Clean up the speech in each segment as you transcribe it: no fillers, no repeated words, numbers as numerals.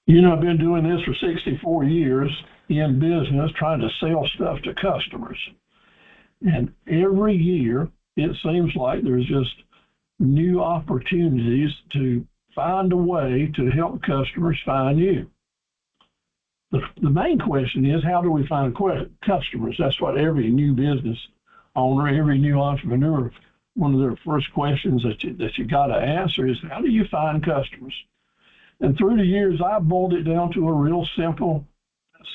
You know, I've been doing this for 64 years in business, trying to sell stuff to customers. And every year, it seems like there's just new opportunities to find a way to help customers find you. The main question is, how do we find customers? That's what every new business owner, every new entrepreneur, one of their first questions that you got to answer is, how do you find customers? And through the years, I boiled it down to a real simple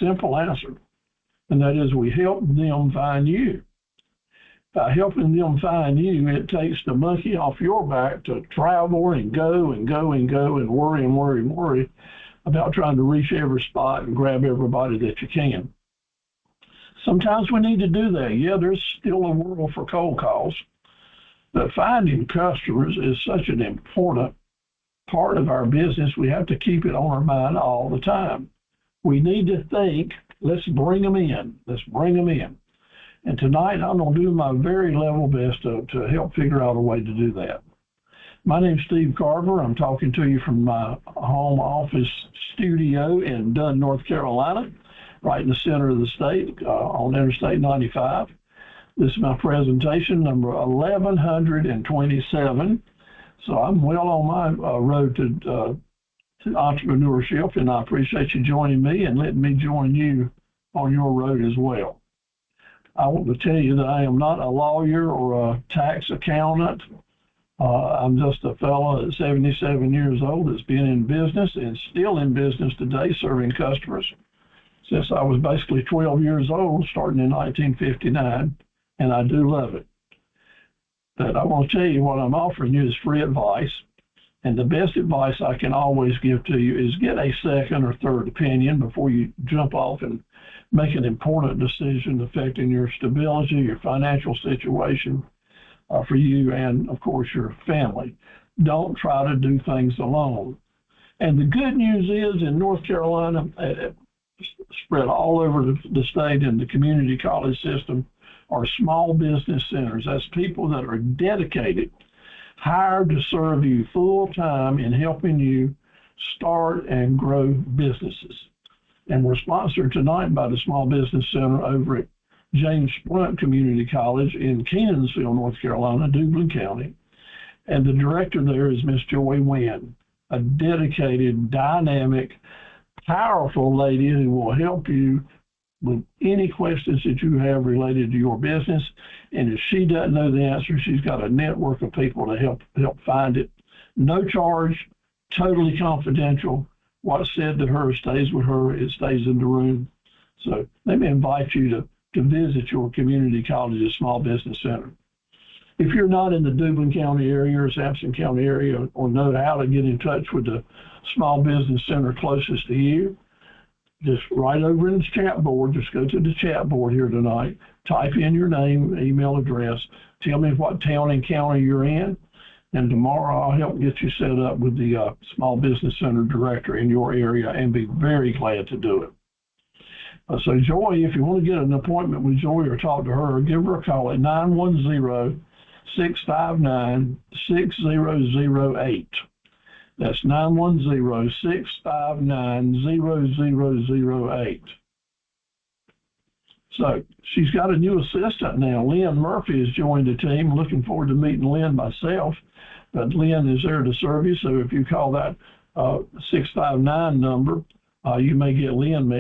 answer, and that is, we help them find you. By helping them find you, it takes the monkey off your back to travel and go and go and go and worry and worry and worry about trying to reach every spot and grab everybody that you can. Sometimes we need to do that. Yeah, there's still a world for cold calls, but finding customers is such an important part of our business. We have to keep it on our mind all the time. We need to think, let's bring them in. Let's bring them in. And tonight, I'm going to do my very level best to help figure out a way to do that. My name's Steve Carver. I'm talking to you from my home office studio in Dunn, North Carolina, right in the center of the state on Interstate 95. This is my presentation, number 1127. So I'm well on my road to entrepreneurship, and I appreciate you joining me and letting me join you on your road as well. I want to tell you that I am not a lawyer or a tax accountant. I'm just a fellow at 77 years old that's been in business and still in business today, serving customers since I was basically 12 years old, starting in 1959, and I do love it. But I want to tell you, what I'm offering you is free advice, and the best advice I can always give to you is get a second or third opinion before you jump off and make an important decision affecting your stability, your financial situation for you and, of course, your family. Don't try to do things alone. And the good news is, in North Carolina, spread all over the state in the community college system, are small business centers. That's people that are dedicated, hired to serve you full time in helping you start and grow businesses. And we're sponsored tonight by the Small Business Center over at James Blunt Community College in Kenansville, North Carolina, Dublin County. And the director there is Miss Joy Wynn, a dedicated, dynamic, powerful lady who will help you with any questions that you have related to your business. And if she doesn't know the answer, she's got a network of people to help find it. No charge, totally confidential. What's said to her stays with her. It stays in the room. So let me invite you to visit your community college's small business center. If you're not in the Dublin County area or Sampson County area, or know how to get in touch with the small business center closest to you, just right over in the chat board, just go to the chat board here tonight, type in your name, email address, tell me what town and county you're in, and tomorrow I'll help get you set up with the small business center director in your area, and be very glad to do it. So Joy, if you want to get an appointment with Joy or talk to her, give her a call at 910-659-6008. That's 910-659-0008. So she's got a new assistant now. Lynn Murphy has joined the team. Looking forward to meeting Lynn myself. But Lynn is there to serve you. So if you call that 659 number, you may get Lynn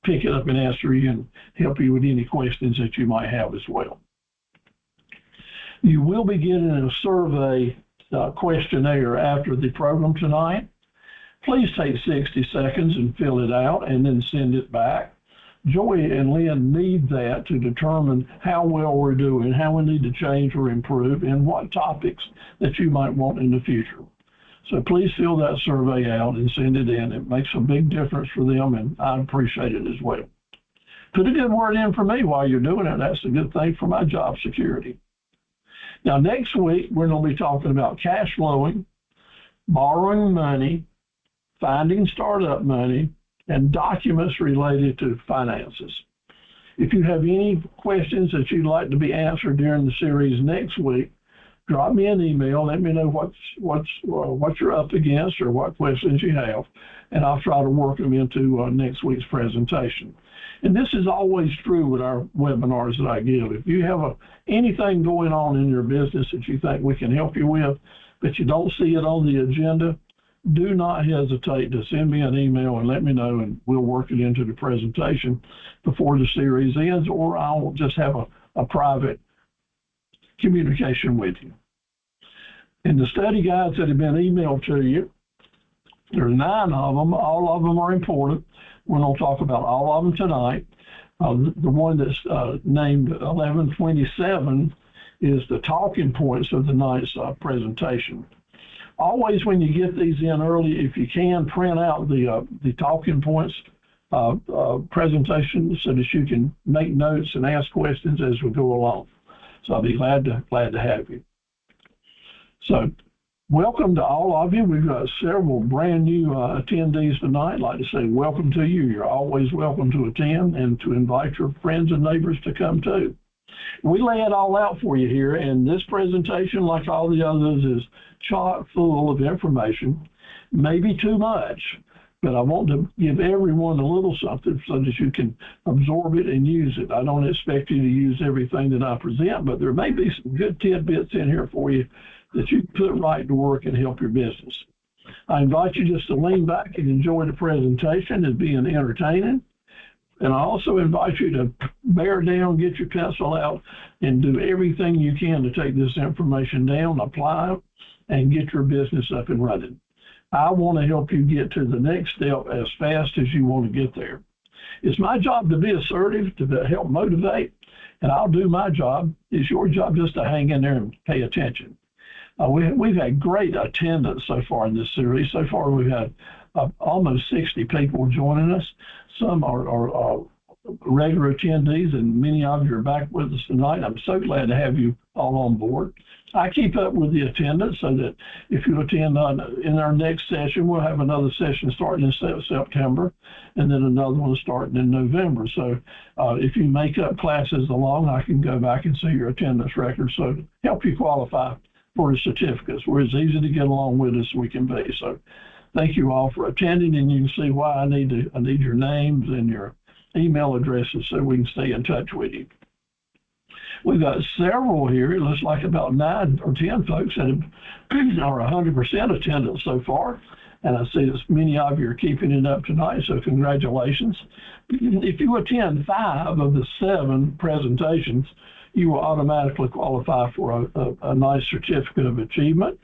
pick it up and answer you and help you with any questions that you might have as well. You will be getting a survey questionnaire after the program tonight. Please take 60 seconds and fill it out and then send it back. Joy and Lynn need that to determine how well we're doing, how we need to change or improve, and what topics that you might want in the future. So please fill that survey out and send it in. It makes a big difference for them, and I appreciate it as well. Put a good word in for me while you're doing it. That's a good thing for my job security. Now, next week, we're going to be talking about cash flowing, borrowing money, finding startup money, and documents related to finances. If you have any questions that you'd like to be answered during the series next week, drop me an email. Let me know what you're up against or what questions you have, and I'll try to work them into next week's presentation. And this is always true with our webinars that I give. If you have anything going on in your business that you think we can help you with, but you don't see it on the agenda, do not hesitate to send me an email and let me know, and we'll work it into the presentation before the series ends, or I'll just have a private communication with you. In the study guides that have been emailed to you, there are 9 of them. All of them are important. We're going to talk about all of them tonight. The one that's named 1127 is the talking points of the night's presentation. Always, when you get these in early, if you can, print out the talking points presentation so that you can make notes and ask questions as we go along. So I'll be glad to have you. So welcome to all of you. We've got several brand new attendees tonight. I'd like to say welcome to you. You're always welcome to attend and to invite your friends and neighbors to come too. We lay it all out for you here, and this presentation, like all the others, is chock full of information, maybe too much, but I want to give everyone a little something so that you can absorb it and use it. I don't expect you to use everything that I present, but there may be some good tidbits in here for you that you can put right to work and help your business. I invite you just to lean back and enjoy the presentation as being entertaining. And I also invite you to bear down, get your pencil out, and do everything you can to take this information down, apply it, and get your business up and running. I want to help you get to the next step as fast as you want to get there. It's my job to be assertive, to help motivate, and I'll do my job. It's your job just to hang in there and pay attention. We've had great attendance so far in this series. So far, we've had almost 60 people joining us. Some are regular attendees, and many of you are back with us tonight. I'm so glad to have you all on board. I keep up with the attendance so that if you attend in our next session, we'll have another session starting in September, and then another one starting in November. So if you make up classes along, I can go back and see your attendance record, so to help you qualify for the certificates. We're as easy to get along with as we can be. So thank you all for attending, and you can see why I need your names and your email addresses so we can stay in touch with you. We've got several here. It looks like about 9 or 10 folks that are 100% attendance so far, and I see that many of you are keeping it up tonight, so congratulations. If you attend 5 of the 7 presentations, you will automatically qualify for a nice certificate of achievement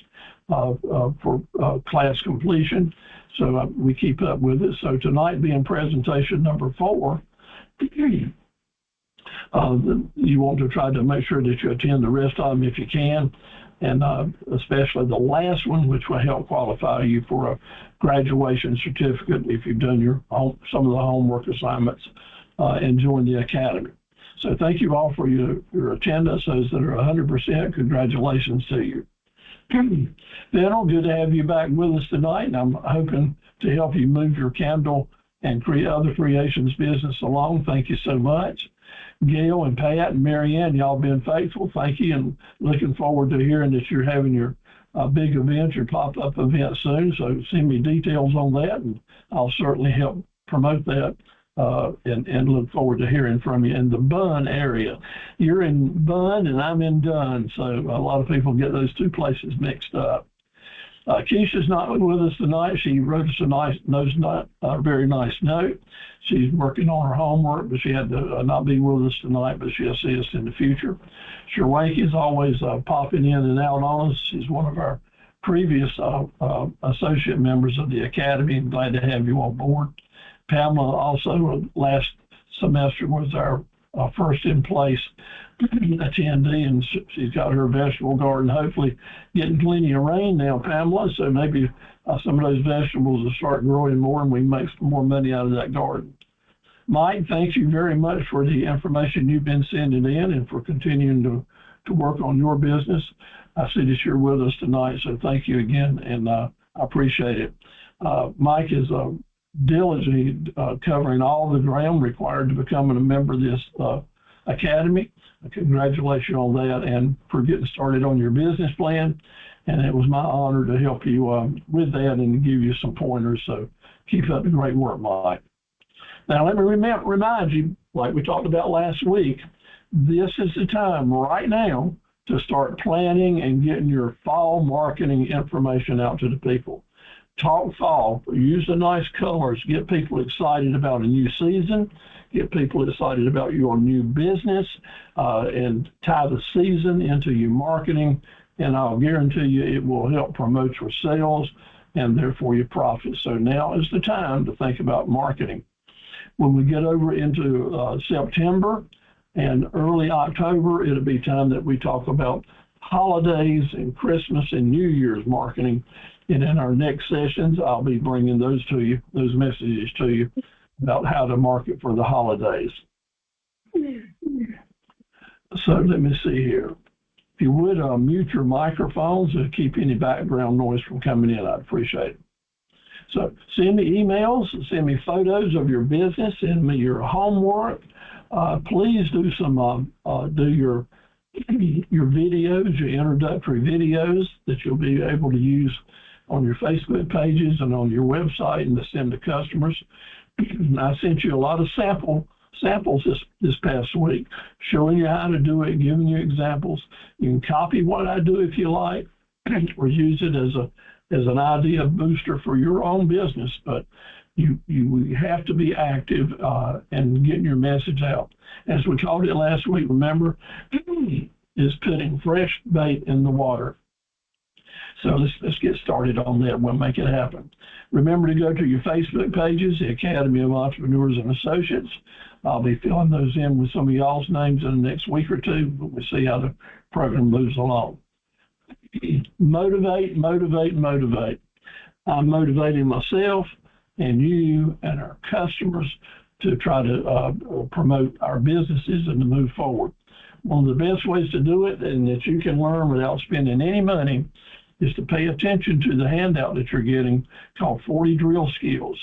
for class completion. So we keep up with it. So tonight being presentation number 4, you want to try to make sure that you attend the rest of them if you can, and especially the last one, which will help qualify you for a graduation certificate if you've done some of the homework assignments and joined the academy. So thank you all for your attendance. Those that are 100%, congratulations to you. Fennel, good to have you back with us tonight, and I'm hoping to help you move your candle and other creations business along. Thank you so much. Gail and Pat and Marianne, y'all been faithful. Thank you, and looking forward to hearing that you're having your big event, your pop-up event soon. So send me details on that, and I'll certainly help promote that. And look forward to hearing from you. In the Bunn area, you're in Bunn and I'm in Dunn, so a lot of people get those two places mixed up. Keisha's not with us tonight. She wrote us a very nice note. She's working on her homework, but she had to not be with us tonight, but she'll see us in the future. Sherwank is always popping in and out on us. She's one of our previous associate members of the Academy. I'm glad to have you on board. Pamela also last semester was our first in place attendee, and she's got her vegetable garden, hopefully getting plenty of rain now, Pamela, so maybe some of those vegetables will start growing more and we can make some more money out of that garden. Mike, thank you very much for the information you've been sending in and for continuing to work on your business. I see that you're with us tonight, so thank you again, and I appreciate it. Mike is diligently covering all the ground required to becoming a member of this academy. congratulations on that and for getting started on your business plan. And it was my honor to help you with that and to give you some pointers. So keep up the great work, Mike. Now, let me remind you, like we talked about last week, this is the time right now to start planning and getting your fall marketing information out to the people. Talk fall, use the nice colors, get people excited about a new season, get people excited about your new business, and tie the season into your marketing. And I'll guarantee you it will help promote your sales and therefore your profits. So now is the time to think about marketing. When we get over into September and early October, it'll be time that we talk about holidays and Christmas and New Year's marketing. And in our next sessions, I'll be bringing those to you, those messages to you about how to market for the holidays. So let me see here. If you would mute your microphones and keep any background noise from coming in, I'd appreciate it. So send me emails, send me photos of your business, send me your homework. Please do some your videos, your introductory videos that you'll be able to use on your Facebook pages and on your website and to send to customers. I sent you a lot of samples this past week, showing you how to do it, giving you examples. You can copy what I do if you like, or use it as an idea booster for your own business. But you have to be active and getting your message out. As we called it last week, remember, is putting fresh bait in the water. So let's get started on that. We'll make it happen. Remember to go to your Facebook pages, the Academy of Entrepreneurs and Associates. I'll be filling those in with some of y'all's names in the next week or two, but we'll see how the program moves along. Motivate, motivate, motivate. I'm motivating myself and you and our customers to try to promote our businesses and to move forward. One of the best ways to do it, and that you can learn without spending any money, is to pay attention to the handout that you're getting called 40 Drill Skills.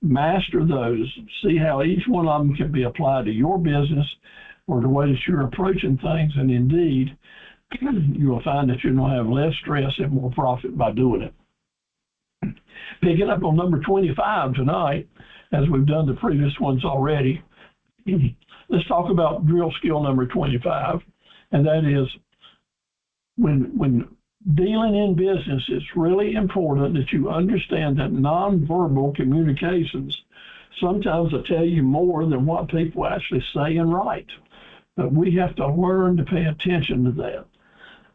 Master those, see how each one of them can be applied to your business or the way that you're approaching things, and indeed, you will find that you're going to have less stress and more profit by doing it. Picking up on number 25 tonight, as we've done the previous ones already, let's talk about drill skill number 25, and that is when dealing in business, it's really important that you understand that nonverbal communications sometimes will tell you more than what people actually say and write. But we have to learn to pay attention to that.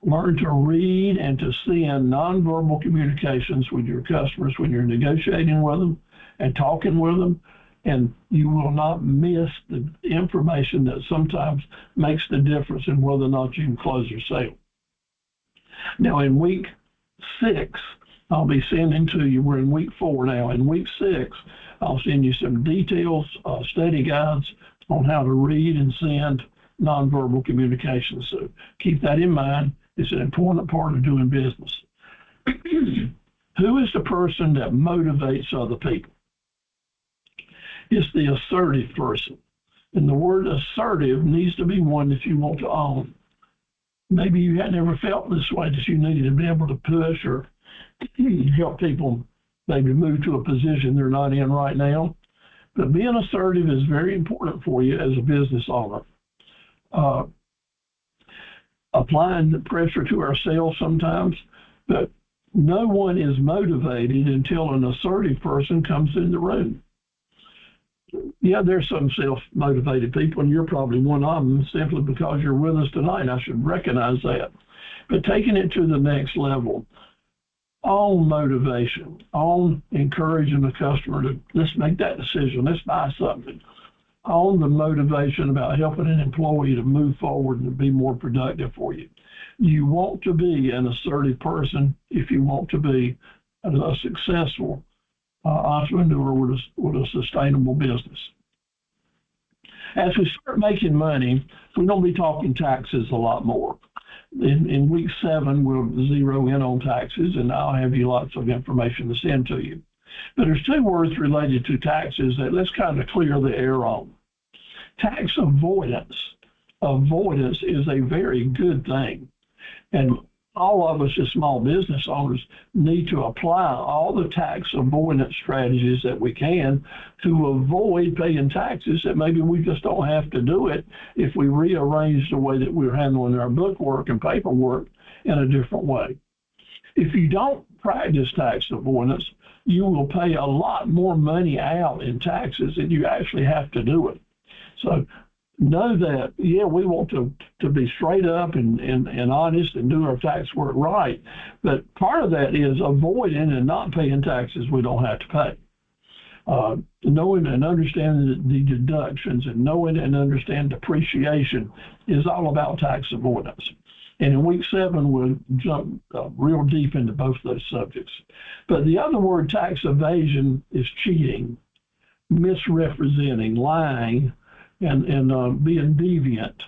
Learn to read and to send nonverbal communications with your customers when you're negotiating with them and talking with them, and you will not miss the information that sometimes makes the difference in whether or not you can close your sale. Now, in week 6, I'll be sending to you, we're in week 4 now. In week 6, I'll send you some details, study guides on how to read and send nonverbal communications. So keep that in mind. It's an important part of doing business. Who is the person that motivates other people? It's the assertive person. And the word assertive needs to be one that you want to own. Maybe you had never felt this way, that you needed to be able to push or help people maybe move to a position they're not in right now. But being assertive is very important for you as a business owner. Applying the pressure to ourselves sometimes, but no one is motivated until an assertive person comes in the room. Yeah, there's some self-motivated people, and you're probably one of them simply because you're with us tonight. I should recognize that. But taking it to the next level, on motivation, on encouraging the customer to, let's make that decision, let's buy something. On the motivation about helping an employee to move forward and to be more productive for you. You want to be an assertive person if you want to be a successful entrepreneur with a sustainable business. As we start making money, we're going to be talking taxes a lot more. In week 7, we'll zero in on taxes, and I'll have you lots of information to send to you. But there's 2 words related to taxes that let's kind of clear the air on. Tax avoidance avoidance is a very good thing. And all of us as small business owners need to apply all the tax avoidance strategies that we can to avoid paying taxes that maybe we just don't have to do it if we rearrange the way that we're handling our bookwork and paperwork in a different way. If you don't practice tax avoidance, you will pay a lot more money out in taxes than you actually have to do it. So know that, yeah, we want to be straight up and honest and do our tax work right. But part of that is avoiding and not paying taxes we don't have to pay. Knowing and understanding the deductions and knowing and understand depreciation is all about tax avoidance. And in week 7, we'll jump real deep into both those subjects. But the other word, tax evasion, is cheating, misrepresenting, lying, and being deviant.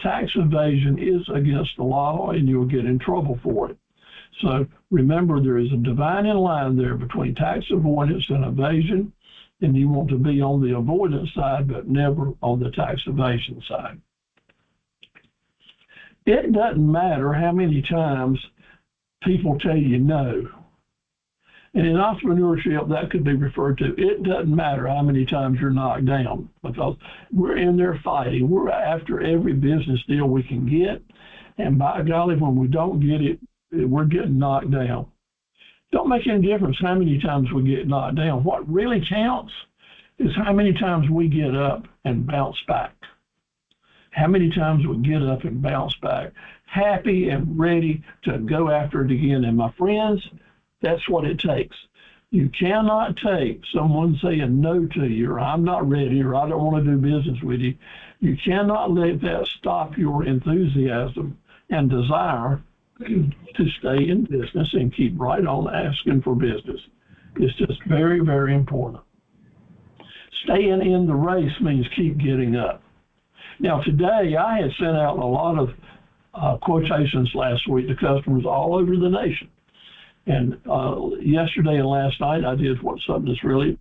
Tax evasion is against the law, and you'll get in trouble for it. So remember, there is a dividing line there between tax avoidance and evasion, and you want to be on the avoidance side, but never on the tax evasion side. It doesn't matter how many times people tell you no. And in entrepreneurship, that could be referred to, it doesn't matter how many times you're knocked down, because we're in there fighting. We're after every business deal we can get. And by golly, when we don't get it, we're getting knocked down. Don't make any difference how many times we get knocked down. What really counts is how many times we get up and bounce back. How many times we get up and bounce back, happy and ready to go after it again. And my friends, that's what it takes. You cannot take someone saying no to you, or I'm not ready, or I don't want to do business with you. You cannot let that stop your enthusiasm and desire to stay in business and keep right on asking for business. It's just very, very important. Staying in the race means keep getting up. Now, today, I had sent out a lot of quotations last week to customers all over the nation. And yesterday and last night, I did something that's really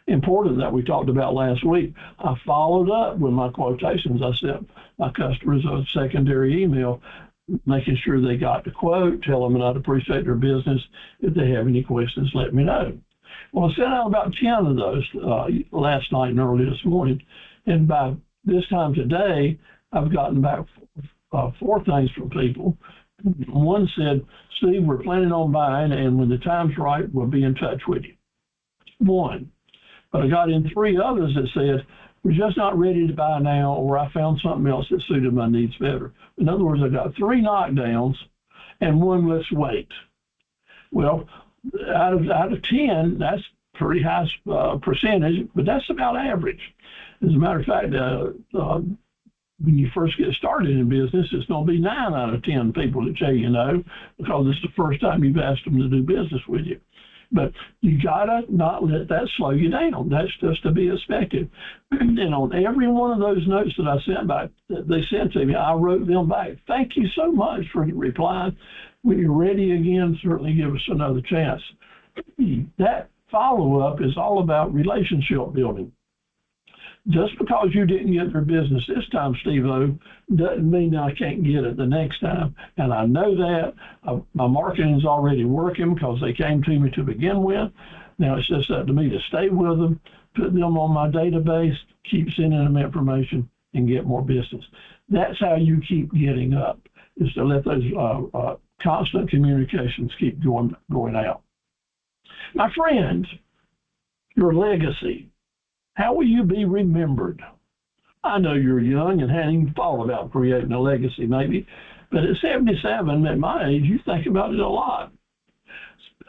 important that we talked about last week. I followed up with my quotations. I sent my customers a secondary email, making sure they got the quote, tell them that I'd appreciate their business. If they have any questions, let me know. Well, I sent out about 10 of those last night and early this morning. And by this time today, I've gotten back 4 things from people. One said, Steve, we're planning on buying, and when the time's right, we'll be in touch with you. 1. But I got in 3 others that said, we're just not ready to buy now, or I found something else that suited my needs better. In other words, I got 3 knockdowns and 1 let's wait. Well, out of 10, that's pretty high percentage, but that's about average. As a matter of fact, when you first get started in business, it's going to be 9 out of 10 people that tell you no, because it's the first time you've asked them to do business with you. But you gotta not let that slow you down. That's just to be expected. And on every one of those notes that I sent back, that they sent to me, I wrote them back. Thank you so much for replying. When you're ready again, certainly give us another chance. That follow-up is all about relationship building. Just because you didn't get their business this time, Steve-O, doesn't mean I can't get it the next time. And I know that. My marketing is already working because they came to me to begin with. Now it's just up to me to stay with them, put them on my database, keep sending them information, and get more business. That's how you keep getting up, is to let those constant communications keep going out. My friends, your legacy. How will you be remembered? I know you're young and hadn't even thought about creating a legacy maybe, but at 77, at my age, you think about it a lot.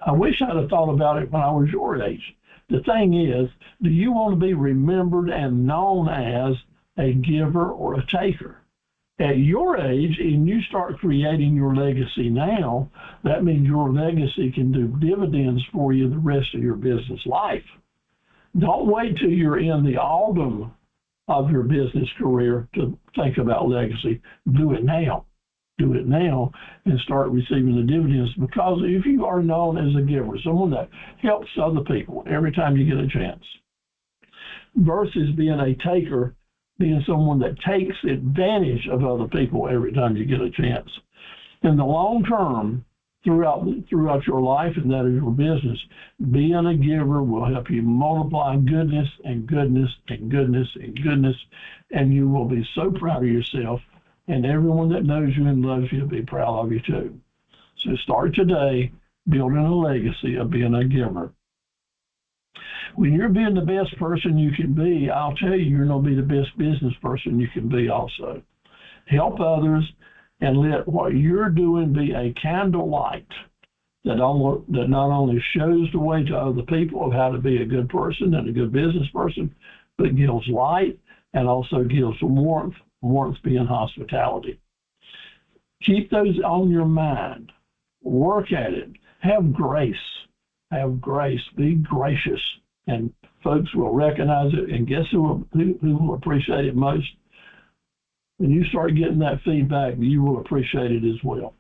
I wish I'd have thought about it when I was your age. The thing is, do you want to be remembered and known as a giver or a taker? At your age, and you start creating your legacy now, that means your legacy can do dividends for you the rest of your business life. Don't wait till you're in the autumn of your business career to think about legacy. Do it now. Do it now and start receiving the dividends, because if you are known as a giver, someone that helps other people every time you get a chance, versus being a taker, being someone that takes advantage of other people every time you get a chance. In the long term, throughout your life and that of your business, being a giver will help you multiply goodness and goodness and goodness and goodness, and you will be so proud of yourself, and everyone that knows you and loves you will be proud of you too. So start today building a legacy of being a giver. When you're being the best person you can be, I'll tell you, you're going to be the best business person you can be also. Help others and let what you're doing be a candlelight that not only shows the way to other people of how to be a good person and a good business person, but gives light and also gives warmth, warmth being hospitality. Keep those on your mind. Work at it. Have grace. Have grace. Be gracious. And folks will recognize it. And guess who will appreciate it most? When you start getting that feedback, you will appreciate it as well.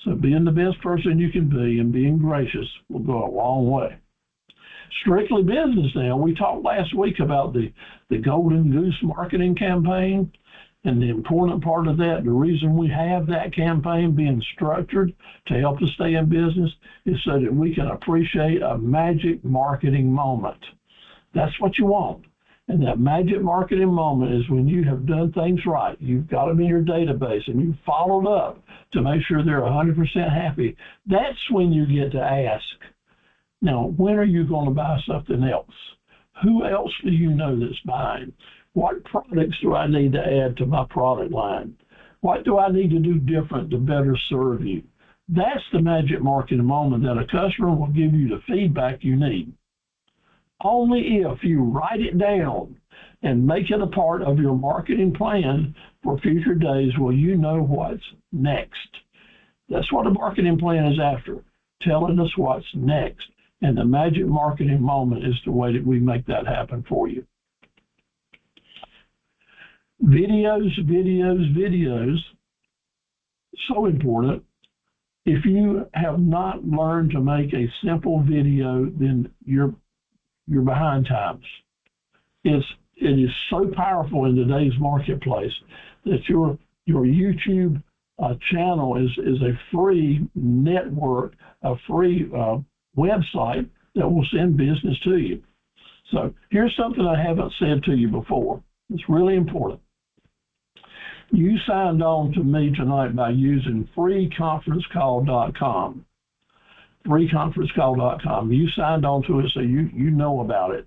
So being the best person you can be and being gracious will go a long way. Strictly business now. We talked last week about the Golden Goose marketing campaign, and the important part of that, the reason we have that campaign being structured to help us stay in business is so that we can appreciate a magic marketing moment. That's what you want. And that magic marketing moment is when you have done things right. You've got them in your database and you've followed up to make sure they're 100% happy. That's when you get to ask, now, when are you going to buy something else? Who else do you know that's buying? What products do I need to add to my product line? What do I need to do different to better serve you? That's the magic marketing moment that a customer will give you the feedback you need. Only if you write it down and make it a part of your marketing plan for future days will you know what's next. That's what a marketing plan is after, telling us what's next. And the magic marketing moment is the way that we make that happen for you. Videos, videos, videos. So important. If you have not learned to make a simple video, then you're behind times. It is so powerful in today's marketplace that your YouTube channel is a free network, a free website that will send business to you. So here's something I haven't said to you before. It's really important. You signed on to me tonight by using freeconferencecall.com. Freeconferencecall.com. You signed on to it, so you know about it.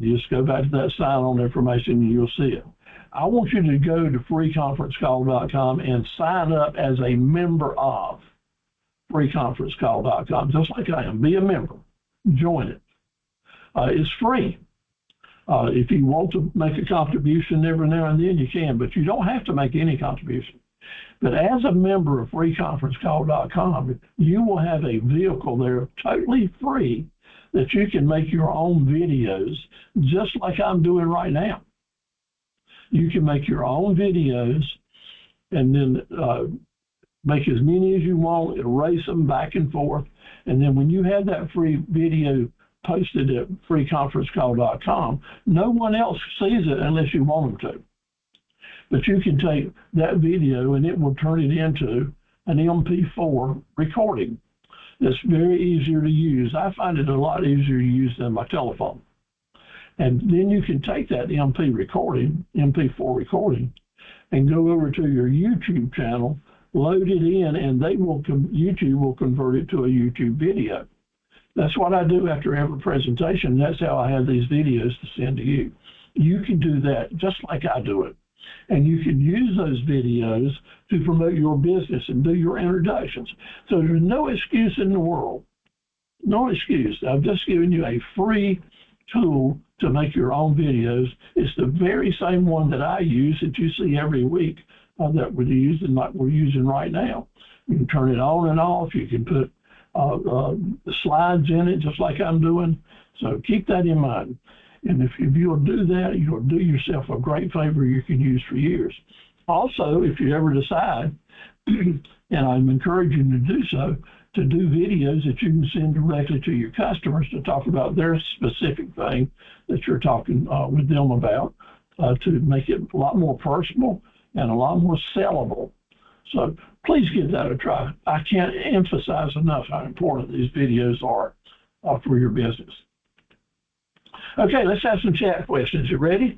Just go back to that sign-on information and you'll see it. I want you to go to freeconferencecall.com and sign up as a member of freeconferencecall.com, just like I am. Be a member. Join it. It's free. If you want to make a contribution every now and then, you can, but you don't have to make any contribution. But as a member of freeconferencecall.com, you will have a vehicle there totally free that you can make your own videos, just like I'm doing right now. You can make your own videos and then make as many as you want, erase them back and forth. And then when you have that free video posted at freeconferencecall.com, no one else sees it unless you want them to. But you can take that video and it will turn it into an MP4 recording. It's very easier to use. I find it a lot easier to use than my telephone. And then you can take that MP4 recording, and go over to your YouTube channel, load it in, and YouTube will convert it to a YouTube video. That's what I do after every presentation. That's how I have these videos to send to you. You can do that just like I do it. And you can use those videos to promote your business and do your introductions. So there's no excuse in the world. No excuse. I've just given you a free tool to make your own videos. It's the very same one that I use that you see every week that we're using, like we're using right now. You can turn it on and off. You can put slides in it just like I'm doing. So keep that in mind. And if you'll do that, you'll do yourself a great favor you can use for years. Also, if you ever decide, and I'm encouraging you to do so, to do videos that you can send directly to your customers to talk about their specific thing that you're talking with them about, to make it a lot more personal and a lot more sellable. So please give that a try. I can't emphasize enough how important these videos are for your business. Okay, let's have some chat questions. You ready?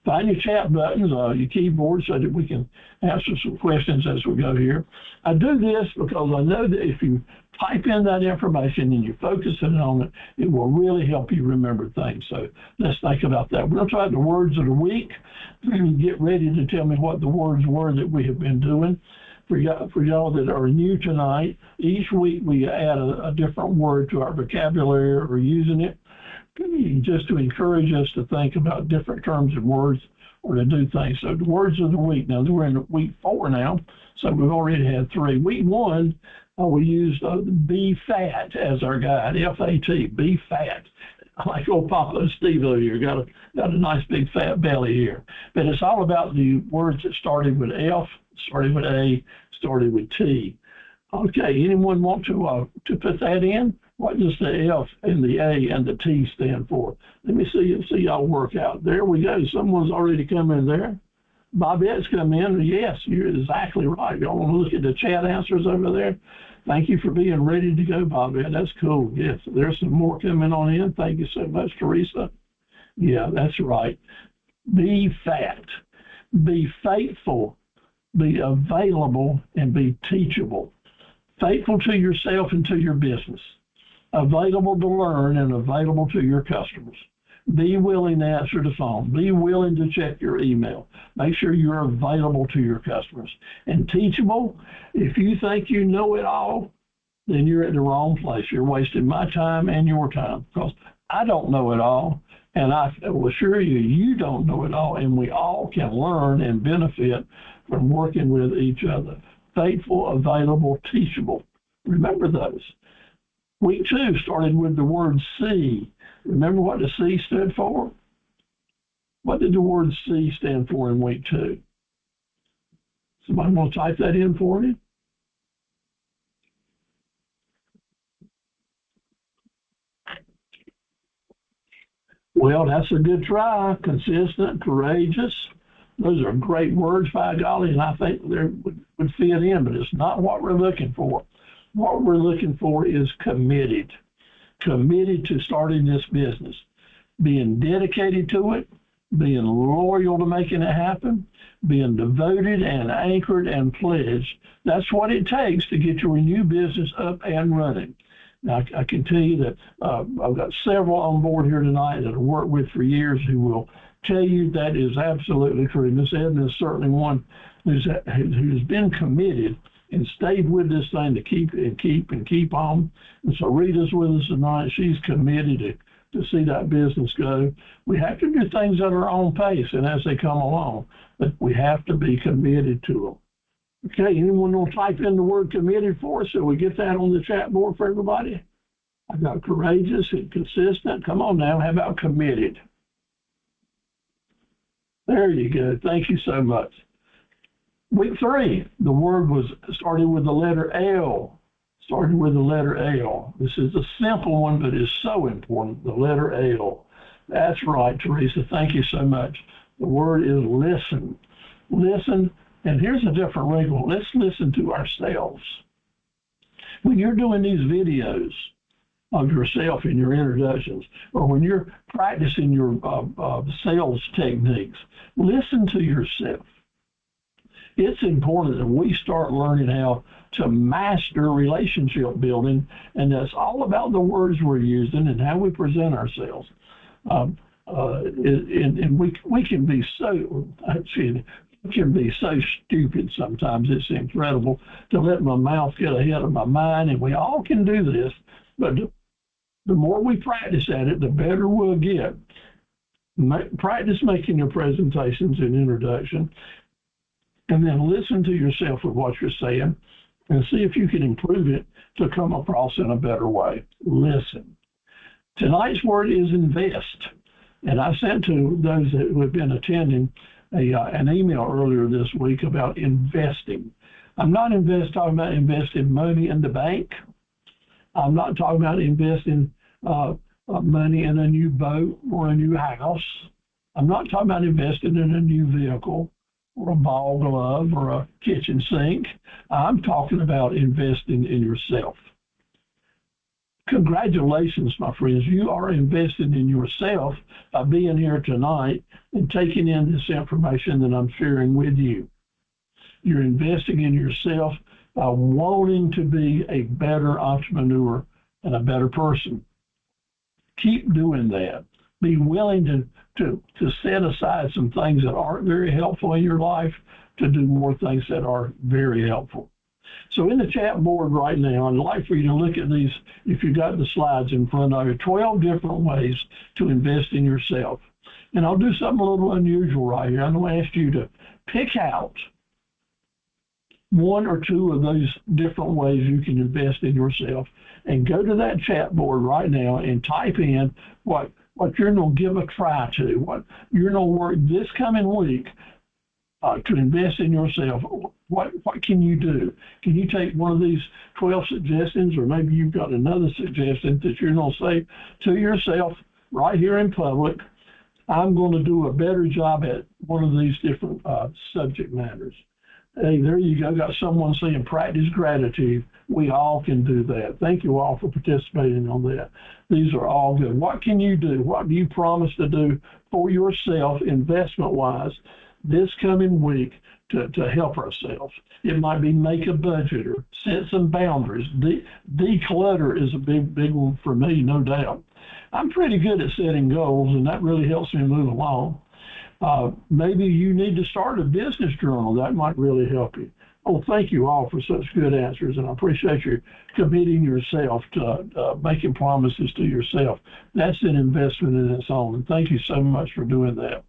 Find your chat buttons, your keyboard, so that we can answer some questions as we go here. I do this because I know that if you type in that information and you focus on it, it will really help you remember things. So let's think about that. We're going to try the words of the week. Get ready to tell me what the words were that we have been doing. For y'all that are new tonight, each week we add a different word to our vocabulary or using it, just to encourage us to think about different terms and words or to do things. So the words of the week. Now, we're in week 4 now, so we've already had 3. Week 1, we used be fat as our guide, F-A-T, be fat. Like old Papa Steve over here, got a nice big fat belly here. But it's all about the words that started with F, started with A, started with T. Okay, anyone want to put that in? What does the F and the A and the T stand for? Let me see y'all work out. There we go. Someone's already come in there. Bobette's come in. Yes, you're exactly right. Y'all want to look at the chat answers over there? Thank you for being ready to go, Bobette. That's cool. Yes, there's some more coming on in. Thank you so much, Teresa. Yeah, that's right. Be fat. Be faithful. Be available and be teachable. Faithful to yourself and to your business. Available to learn and available to your customers. Be willing to answer the phone. Be willing to check your email. Make sure you're available to your customers. And teachable, if you think you know it all, then you're at the wrong place. You're wasting my time and your time, because I don't know it all. And I will assure you, you don't know it all. And we all can learn and benefit from working with each other. Faithful, available, teachable. Remember those. Week 2 started with the word see. Remember what the C stood for? What did the word C stand for in week 2? Somebody want to type that in for me? Well, that's a good try. Consistent, courageous. Those are great words, by golly, and I think they would fit in, but it's not what we're looking for. What we're looking for is committed. Committed to starting this business, being dedicated to it, being loyal to making it happen, being devoted and anchored and pledged. That's what it takes to get your new business up and running. Now, I can tell you that I've got several on board here tonight that I've worked with for years who will tell you that is absolutely true. Miss Edna is certainly one who's been committed and stayed with this thing to keep on. And so Rita's with us tonight. She's committed to see that business go. We have to do things at our own pace and as they come along, but we have to be committed to them. Okay, anyone want to type in the word committed for us so we get that on the chat board for everybody? I've got courageous and consistent. Come on now, how about committed? There you go. Thank you so much. Week 3, the word started with the letter L. Started with the letter L. This is a simple one, but it's so important, the letter L. That's right, Teresa. Thank you so much. The word is listen. Listen, and here's a different wrinkle. Let's listen to ourselves. When you're doing these videos of yourself in your introductions, or when you're practicing your sales techniques, listen to yourself. It's important that we start learning how to master relationship building, and that's all about the words we're using and how we present ourselves. And we can be so, stupid sometimes. It's incredible to let my mouth get ahead of my mind, and we all can do this, but the more we practice at it, the better we'll get. Practice making your presentations and introduction, and then listen to yourself with what you're saying and see if you can improve it to come across in a better way. Listen. Tonight's word is invest. And I sent to those who have been attending an email earlier this week about investing. I'm not talking about investing money in the bank. I'm not talking about investing money in a new boat or a new house. I'm not talking about investing in a new vehicle or a ball glove or a kitchen sink. I'm talking about investing in yourself. Congratulations, my friends. You are investing in yourself by being here tonight and taking in this information that I'm sharing with you. You're investing in yourself by wanting to be a better entrepreneur and a better person. Keep doing that. Be willing to set aside some things that aren't very helpful in your life to do more things that are very helpful. So in the chat board right now, I'd like for you to look at these, if you've got the slides in front of you, 12 different ways to invest in yourself. And I'll do something a little unusual right here. I'm going to ask you to pick out one or two of those different ways you can invest in yourself and go to that chat board right now and type in what you're going to give a try to, what you're going to work this coming week to invest in yourself. What can you do? Can you take one of these 12 suggestions, or maybe you've got another suggestion that you're going to say to yourself right here in public, I'm going to do a better job at one of these different subject matters. Hey, there you go. Got someone saying practice gratitude. We all can do that. Thank you all for participating on that. These are all good. What can you do? What do you promise to do for yourself investment-wise this coming week to help ourselves? It might be make a budget or set some boundaries. Declutter is a big one for me, no doubt. I'm pretty good at setting goals, and that really helps me move along. Maybe you need to start a business journal. That might really help you. Oh, thank you all for such good answers, and I appreciate you committing yourself to making promises to yourself. That's an investment in its own, and thank you so much for doing that.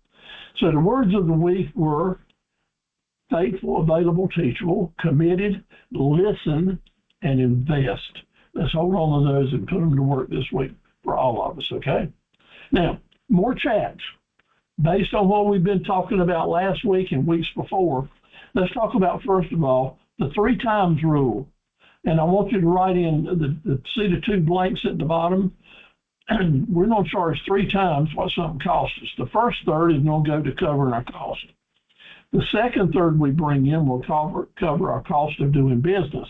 So the words of the week were faithful, available, teachable, committed, listen, and invest. Let's hold on to those and put them to work this week for all of us, okay? Now, more chats. Based on what we've been talking about last week and weeks before, let's talk about, first of all, the 3 times rule. And I want you to write in, see the 2 blanks at the bottom? We're going to charge 3 times what something costs us. The first third is going to go to covering our cost. The second third we bring in will cover our cost of doing business.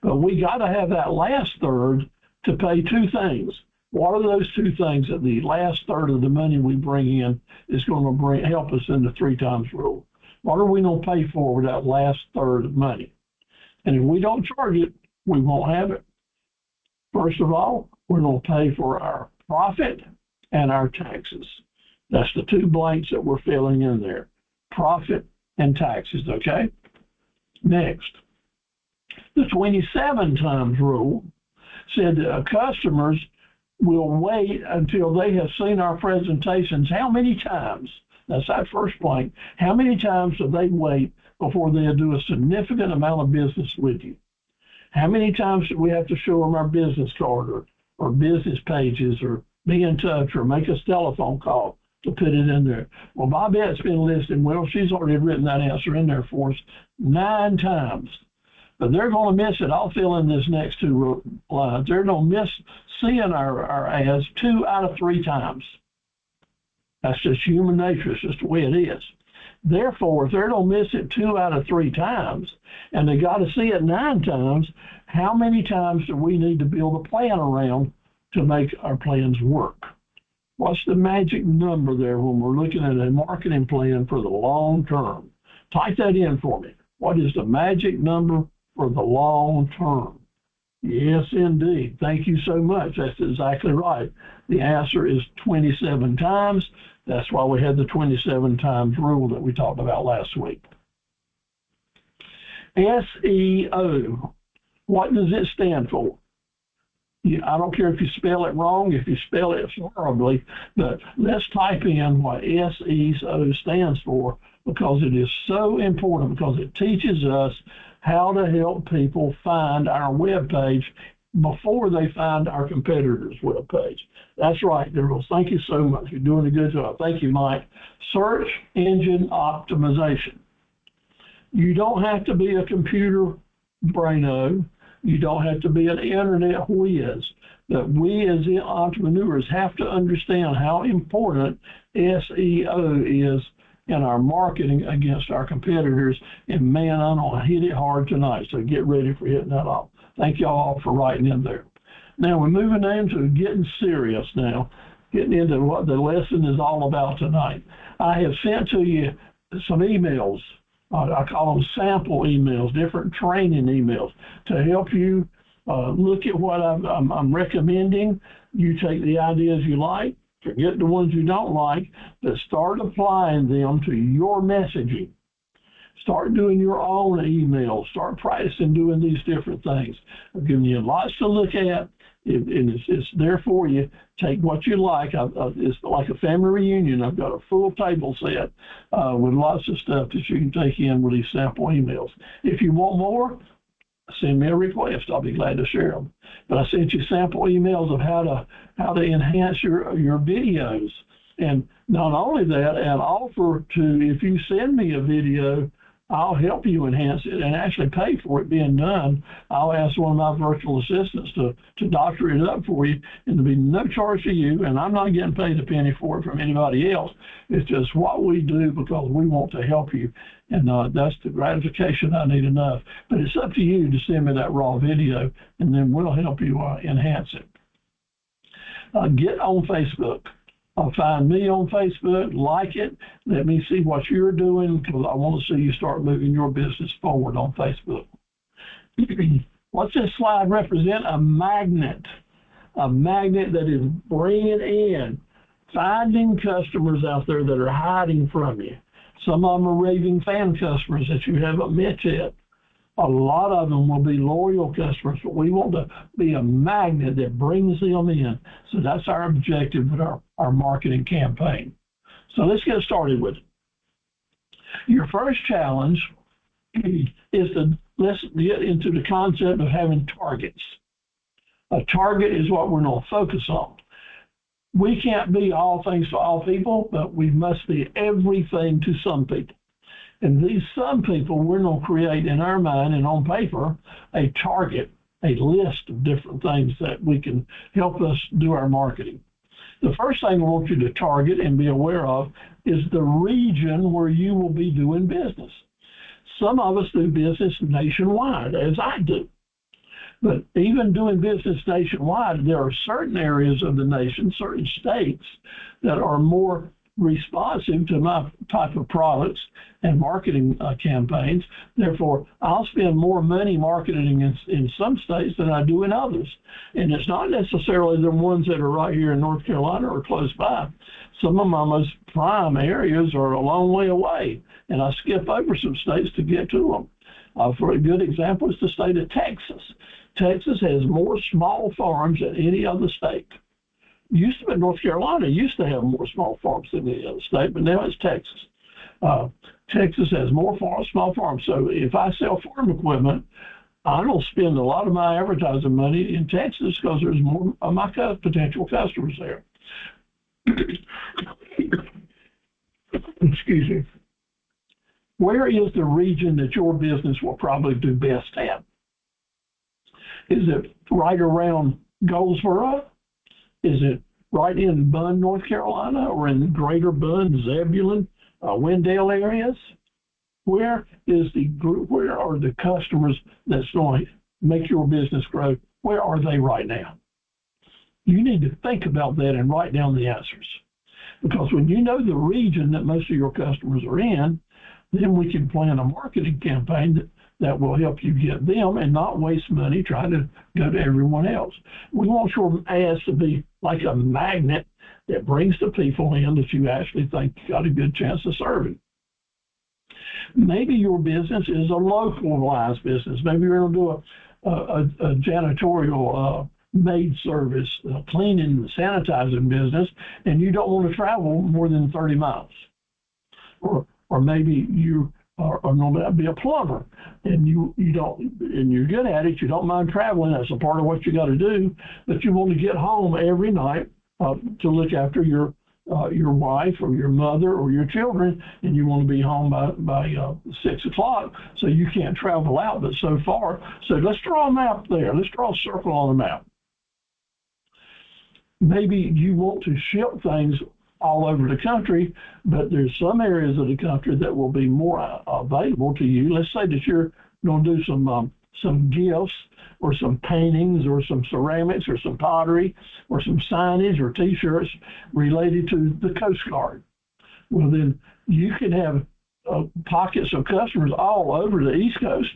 But we got to have that last third to pay 2 things. What are those 2 things that the last third of the money we bring in is going to help us in the 3 times rule? What are we going to pay for with that last third of money? And if we don't charge it, we won't have it. First of all, we're going to pay for our profit and our taxes. That's the 2 blanks that we're filling in there. Profit and taxes, okay? Next, the 27 times rule said that customers will wait until they have seen our presentations. How many times? That's that first blank. How many times do they wait before they'll do a significant amount of business with you? How many times do we have to show them our business card or business pages or be in touch or make a telephone call to put it in there? Well, Bobette's been listening. Well, she's already written that answer in there for us 9 times. But they're going to miss it. I'll fill in this next 2 lines. They're going to miss seeing our ads 2 out of 3 times. That's just human nature. It's just the way it is. Therefore, if they're going to miss it 2 out of 3 times, and they got to see it 9 times, how many times do we need to build a plan around to make our plans work? What's the magic number there when we're looking at a marketing plan for the long term? Type that in for me. What is the magic number for the long term? Yes, indeed. Thank you so much. That's exactly right. The answer is 27 times. That's why we had the 27 times rule that we talked about last week. SEO. What does it stand for? I don't care if you spell it wrong, if you spell it horribly, but let's type in what SEO stands for, because it is so important, because it teaches us how to help people find our web page before they find our competitor's web page. That's right, girls. Thank you so much. You're doing a good job. Thank you, Mike. Search engine optimization. You don't have to be a computer braino. You don't have to be an internet whiz that we as entrepreneurs have to understand how important SEO is in our marketing against our competitors. And man, I'm going to hit it hard tonight. So get ready for hitting that off. Thank you all for writing in there. Now we're moving into getting serious now, getting into what the lesson is all about tonight. I have sent to you some emails. I call them sample emails, different training emails to help you look at what I'm recommending. You take the ideas you like, forget the ones you don't like, but start applying them to your messaging. Start doing your own emails. Start practicing doing these different things. I'm giving you lots to look at. It's there for you. Take what you like. It's like a family reunion. I've got a full table set with lots of stuff that you can take in with these sample emails. If you want more, send me a request. I'll be glad to share them. But I sent you sample emails of how to enhance your videos. And not only that, an offer to, if you send me a video, I'll help you enhance it and actually pay for it being done. I'll ask one of my virtual assistants to doctor it up for you, and there'll be no charge to you, and I'm not getting paid a penny for it from anybody else. It's just what we do because we want to help you, and that's the gratification I need enough. But it's up to you to send me that raw video, and then we'll help you enhance it. Get on Facebook. Find me on Facebook, like it, let me see what you're doing, because I want to see you start moving your business forward on Facebook. What's this slide represent? A magnet that is bringing in, finding customers out there that are hiding from you. Some of them are raving fan customers that you haven't met yet. A lot of them will be loyal customers, but we want to be a magnet that brings them in. So that's our objective with our marketing campaign. So let's get started with it. Your first challenge is let's get into the concept of having targets. A target is what we're going to focus on. We can't be all things to all people, but we must be everything to some people. And these some people, we're going to create in our mind and on paper a target, a list of different things that we can help us do our marketing. The first thing I want you to target and be aware of is the region where you will be doing business. Some of us do business nationwide, as I do. But even doing business nationwide, there are certain areas of the nation, certain states that are more responsive to my type of products and marketing campaigns. Therefore, I'll spend more money marketing in some states than I do in others. And it's not necessarily the ones that are right here in North Carolina or close by. Some of my most prime areas are a long way away, and I skip over some states to get to them. For a good example is the state of Texas. Texas has more small farms than any other state. Used to be North Carolina used to have more small farms than any other state, but now it's Texas. Texas has more small farms. So if I sell farm equipment, I don't spend a lot of my advertising money in Texas because there's more of my potential customers there. Excuse me. Where is the region that your business will probably do best at? Is it right around Goldsboro? Is it right in Bunn, North Carolina, or in greater Bunn, Zebulon, Wendell areas? Where is the group? Where are the customers that's going to make your business grow? Where are they right now? You need to think about that and write down the answers. Because when you know the region that most of your customers are in, then we can plan a marketing campaign that will help you get them and not waste money trying to go to everyone else. We want your ads to be like a magnet that brings the people in that you actually think you got a good chance of serving. Maybe your business is a localized business. Maybe you're going to do a janitorial maid service, cleaning and sanitizing business, and you don't want to travel more than 30 miles. Or maybe you are going to be a plumber, and you don't, and you're good at it. You don't mind traveling. That's a part of what you got to do. But you want to get home every night to look after your wife or your mother or your children, and you want to be home by 6 o'clock, so you can't travel out but so far. So let's draw a map there. Let's draw a circle on the map. Maybe you want to ship things all over the country, but there's some areas of the country that will be more available to you. Let's say that you're going to do some gifts or some paintings or some ceramics or some pottery or some signage or T-shirts related to the Coast Guard. Well, then you can have pockets of customers all over the East Coast,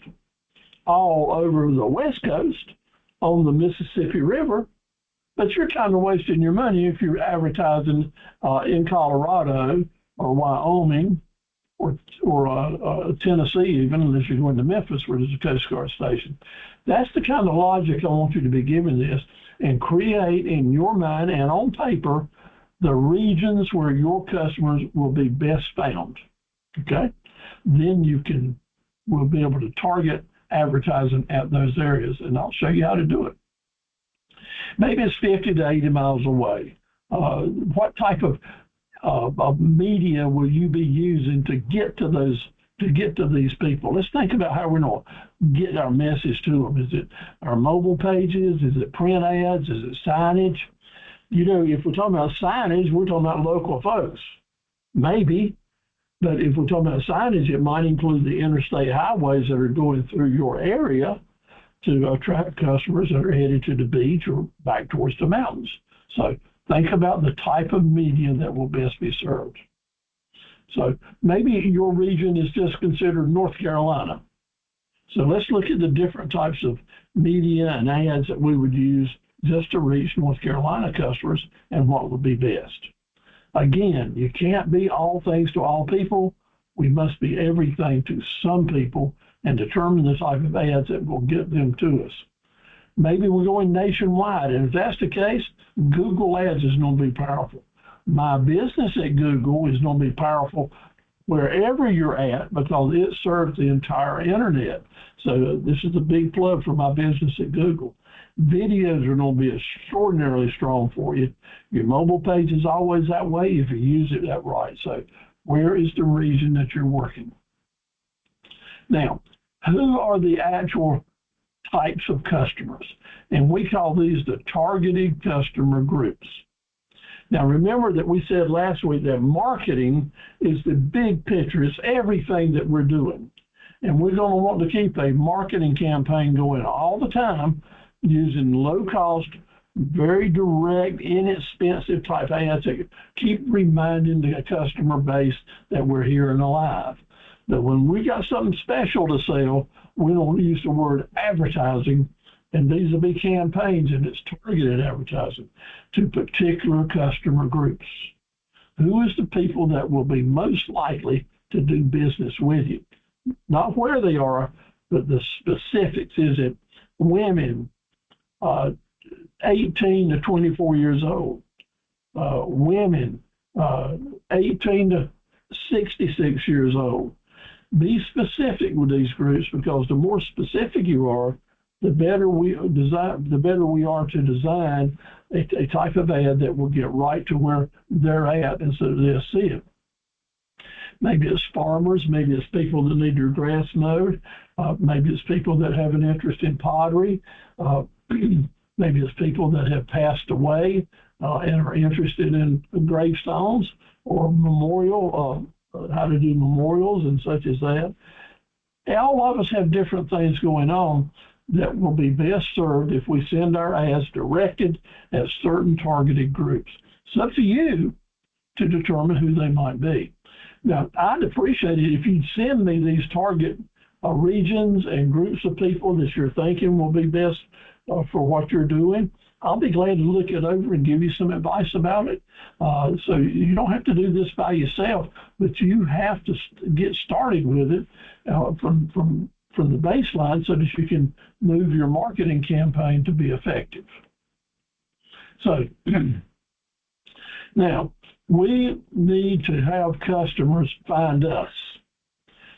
all over the West Coast, on the Mississippi River, but you're kind of wasting your money if you're advertising in Colorado or Wyoming or Tennessee, even unless you're going to Memphis where there's a Coast Guard station. That's the kind of logic I want you to be given this, and create in your mind and on paper the regions where your customers will be best found. Okay? Then we'll be able to target advertising at those areas, and I'll show you how to do it. Maybe it's 50 to 80 miles away. What type of media will you be using to get to these people? Let's think about how we're going to get our message to them. Is it our mobile pages? Is it print ads? Is it signage? You know, if we're talking about signage, we're talking about local folks. Maybe. But if we're talking about signage, it might include the interstate highways that are going through your area to attract customers that are headed to the beach or back towards the mountains. So think about the type of media that will best be served. So maybe your region is just considered North Carolina. So let's look at the different types of media and ads that we would use just to reach North Carolina customers and what would be best. Again, you can't be all things to all people. We must be everything to some people and determine the type of ads that will get them to us. Maybe we're going nationwide, and if that's the case, Google Ads is going to be powerful. My Business at Google is going to be powerful wherever you're at because it serves the entire internet. So this is a big plug for My Business at Google. Videos are going to be extraordinarily strong for you. Your mobile page is always that way if you use it that right. So where is the region that you're working? Now, who are the actual types of customers? And we call these the targeted customer groups. Now, remember that we said last week that marketing is the big picture. It's everything that we're doing. And we're going to want to keep a marketing campaign going all the time using low-cost, very direct, inexpensive type ads that keep reminding the customer base that we're here and alive. But when we got something special to sell, we don't use the word advertising, and these will be campaigns, and it's targeted advertising to particular customer groups. Who is the people that will be most likely to do business with you? Not where they are, but the specifics. Is it women 18 to 24 years old, women 18 to 66 years old? Be specific with these groups, because the more specific you are, the better we are to design a type of ad that will get right to where they're at, and so they'll see it. Maybe it's farmers, maybe it's people that need their grass mowed, maybe it's people that have an interest in pottery, maybe it's people that have passed away and are interested in gravestones or memorial, how to do memorials and such as that. All of us have different things going on that will be best served if we send our ads directed at certain targeted groups. It's up to you to determine who they might be. Now, I'd appreciate it if you'd send me these target regions and groups of people that you're thinking will be best for what you're doing. I'll be glad to look it over and give you some advice about it. So you don't have to do this by yourself, but you have to get started with it from the baseline so that you can move your marketing campaign to be effective. So now, we need to have customers find us.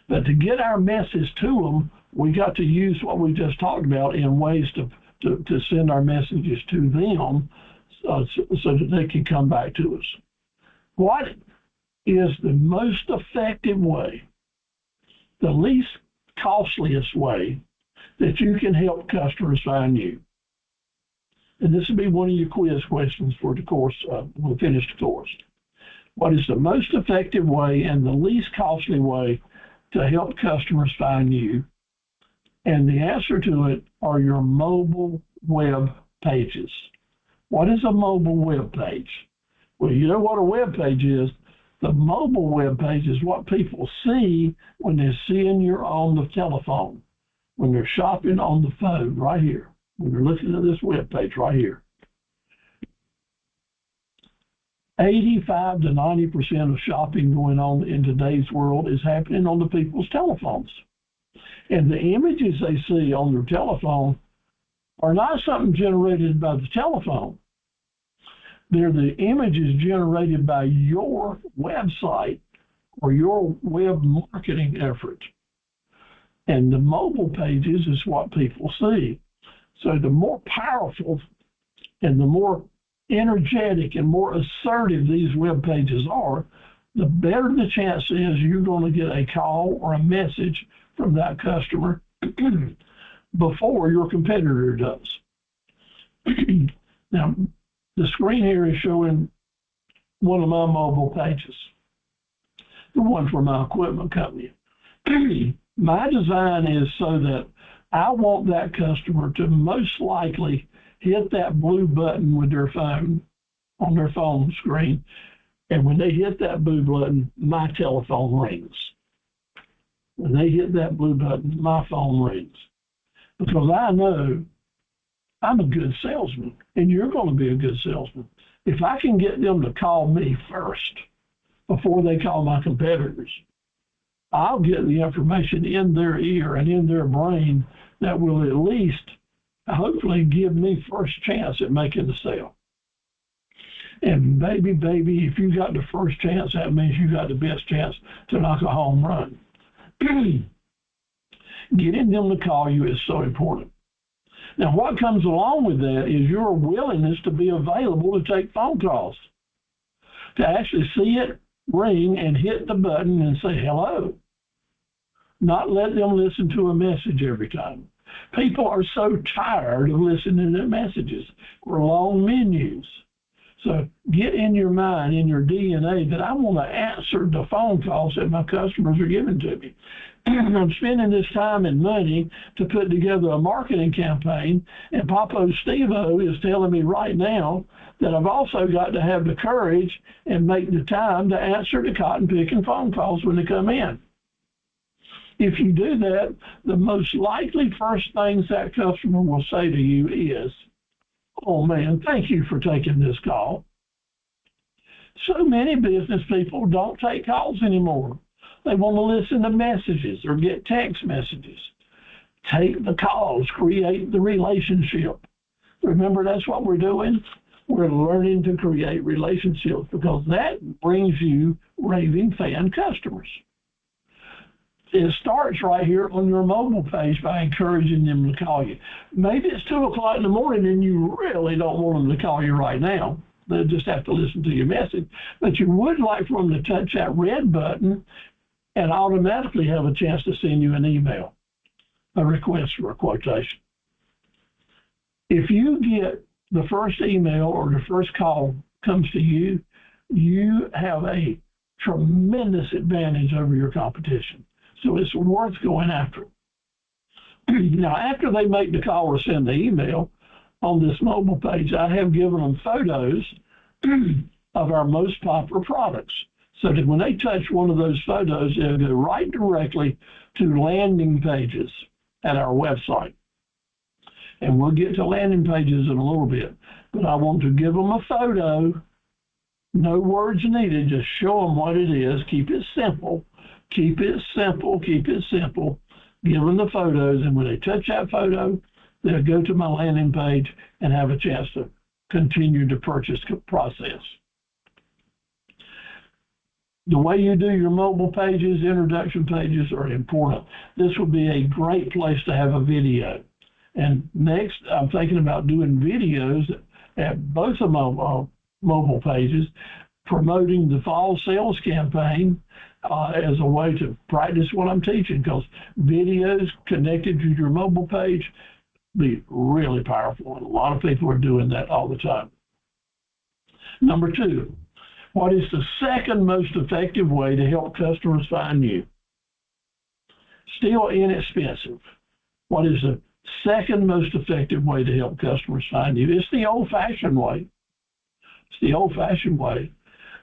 But to get our message to them, we got to use what we just talked about in ways to send our messages to them so that they can come back to us. What is the most effective way, the least costliest way that you can help customers find you? And this will be one of your quiz questions for the course, when we finish the course. What is the most effective way and the least costly way to help customers find you? And the answer to it are your mobile web pages. What is a mobile web page? Well, you know what a web page is. The mobile web page is what people see when they're seeing you on the telephone, when they're shopping on the phone right here, when they're looking at this web page right here. 85 to 90% of shopping going on in today's world is happening on the people's telephones. And the images they see on their telephone are not something generated by the telephone. They're the images generated by your website or your web marketing effort. And the mobile pages is what people see. So the more powerful and the more energetic and more assertive these web pages are, the better the chance is you're going to get a call or a message from that customer before your competitor does. Now, the screen here is showing one of my mobile pages, the one for my equipment company. My design is so that I want that customer to most likely hit that blue button with their phone on their phone screen. And when they hit that blue button, my telephone rings. When they hit that blue button, my phone rings. Because I know I'm a good salesman, and you're going to be a good salesman. If I can get them to call me first before they call my competitors, I'll get the information in their ear and in their brain that will at least hopefully give me first chance at making the sale. And baby, if you got the first chance, that means you got the best chance to knock a home run. Getting them to call you is so important. Now, what comes along with that is your willingness to be available to take phone calls, to actually see it ring and hit the button and say hello, not let them listen to a message every time. People are so tired of listening to messages or long menus. So get in your mind, in your DNA, that I want to answer the phone calls that my customers are giving to me. I'm spending this time and money to put together a marketing campaign, and Papo Steve-O is telling me right now that I've also got to have the courage and make the time to answer the cotton-picking phone calls when they come in. If you do that, the most likely first things that customer will say to you is, "Oh man, thank you for taking this call." So many business people don't take calls anymore. They want to listen to messages or get text messages. Take the calls, create the relationship. Remember, that's what we're doing. We're learning to create relationships because that brings you raving fan customers. It starts right here on your mobile page by encouraging them to call you. Maybe it's 2 o'clock in the morning and you really don't want them to call you right now. They'll just have to listen to your message. But you would like for them to touch that red button and automatically have a chance to send you an email, a request for a quotation. If you get the first email or the first call comes to you, you have a tremendous advantage over your competition. So it's worth going after. Now, after they make the call or send the email, on this mobile page, I have given them photos of our most popular products, so that when they touch one of those photos, they'll go right directly to landing pages at our website. And we'll get to landing pages in a little bit, but I want to give them a photo, no words needed, just show them what it is, keep it simple, keep it simple, keep it simple, give them the photos, and when they touch that photo, they'll go to my landing page and have a chance to continue the purchase process. The way you do your mobile pages, introduction pages are important. This would be a great place to have a video. And next, I'm thinking about doing videos at both of my mobile pages, promoting the fall sales campaign as a way to practice what I'm teaching, because videos connected to your mobile page be really powerful. And a lot of people are doing that all the time. Number two, what is the second most effective way to help customers find you? Still inexpensive. What is the second most effective way to help customers find you? It's the old-fashioned way. It's the old-fashioned way.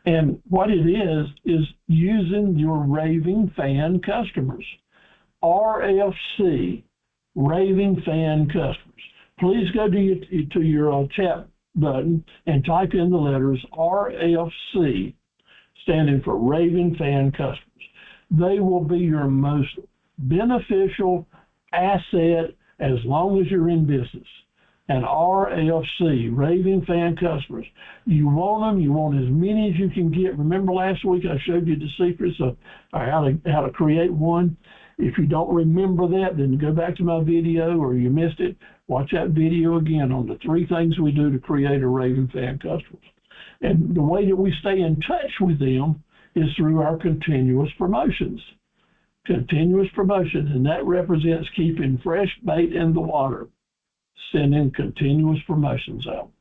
And what it is using your raving fan customers. RFC, raving fan customers. Please go to your chat button and type in the letters RFC, standing for raving fan customers. They will be your most beneficial asset as long as you're in business. And RFC, raving fan customers. You want them, you want as many as you can get. Remember last week I showed you the secrets of how to create one? If you don't remember that, then go back to my video, or you missed it, watch that video again on the 3 things we do to create a raving fan customer. And the way that we stay in touch with them is through our continuous promotions. Continuous promotions, and that represents keeping fresh bait in the water, sending continuous promotions out.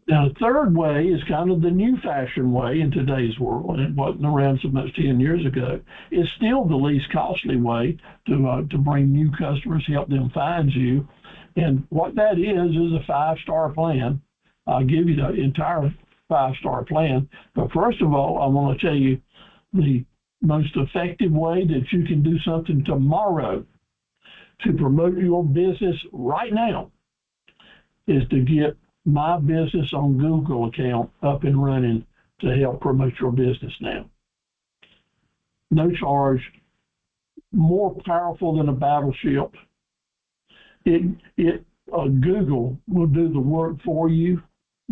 Now, the third way is kind of the new fashion way in today's world, and it wasn't around so much 10 years ago. It's still the least costly way to bring new customers, help them find you. And what that is a 5-star plan. I'll give you the entire 5-star plan. But first of all, I want to tell you the most effective way that you can do something tomorrow to promote your business right now is to get My Business on Google account up and running to help promote your business now. No charge, more powerful than a battleship. Google will do the work for you.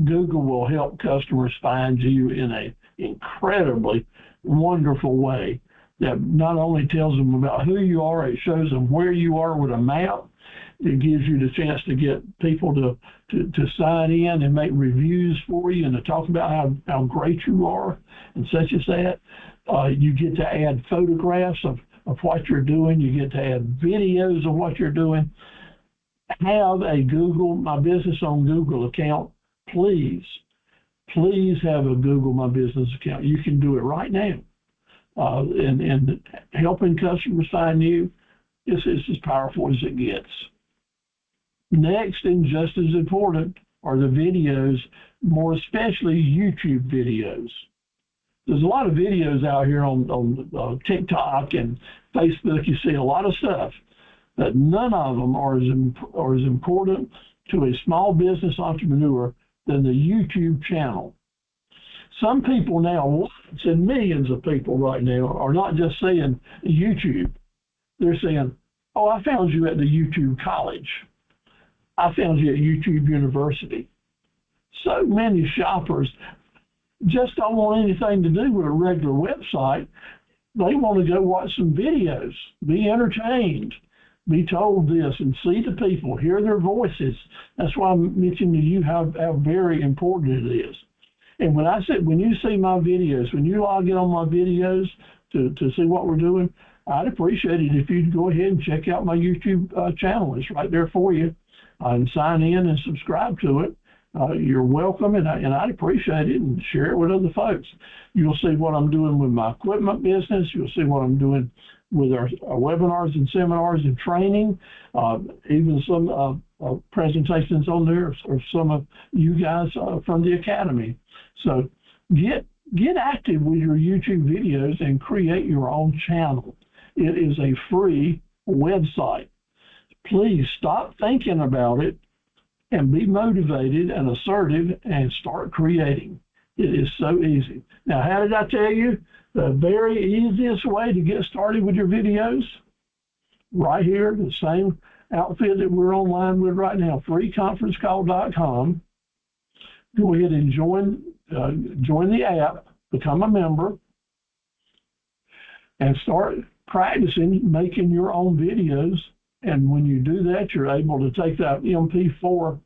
Google will help customers find you in an incredibly wonderful way that not only tells them about who you are, it shows them where you are with a map. It gives you the chance to get people to sign in and make reviews for you and to talk about how great you are and such as that. You get to add photographs of what you're doing. You get to add videos of what you're doing. Have a Google My Business on Google account. Please have a Google My Business account. You can do it right now. And helping customers find you is as powerful as it gets. Next, and just as important, are the videos, more especially YouTube videos. There's a lot of videos out here on TikTok and Facebook. You see a lot of stuff, but none of them are as important to a small business entrepreneur than the YouTube channel. Some people now, and millions of people right now, are not just saying YouTube. They're saying, oh, I found you at the YouTube college. I found you at YouTube University. So many shoppers just don't want anything to do with a regular website. They want to go watch some videos, be entertained, be told this, and see the people, hear their voices. That's why I'm mentioning to you how very important it is. And when you see my videos, when you log in on my videos to see what we're doing, I'd appreciate it if you'd go ahead and check out my YouTube channel. It's right there for you. And sign in and subscribe to it. You're welcome, and I'd appreciate it, and share it with other folks. You'll see what I'm doing with my equipment business. You'll see what I'm doing with our webinars and seminars and training, even some presentations on there or some of you guys from the Academy. So get active with your YouTube videos and create your own channel. It is a free website. Please stop thinking about it and be motivated and assertive and start creating. It is so easy. Now, how did I tell you the very easiest way to get started with your videos? Right here, the same outfit that we're online with right now, freeconferencecall.com. Go ahead and join the app, become a member, and start practicing making your own videos. And when you do that, you're able to take that MP4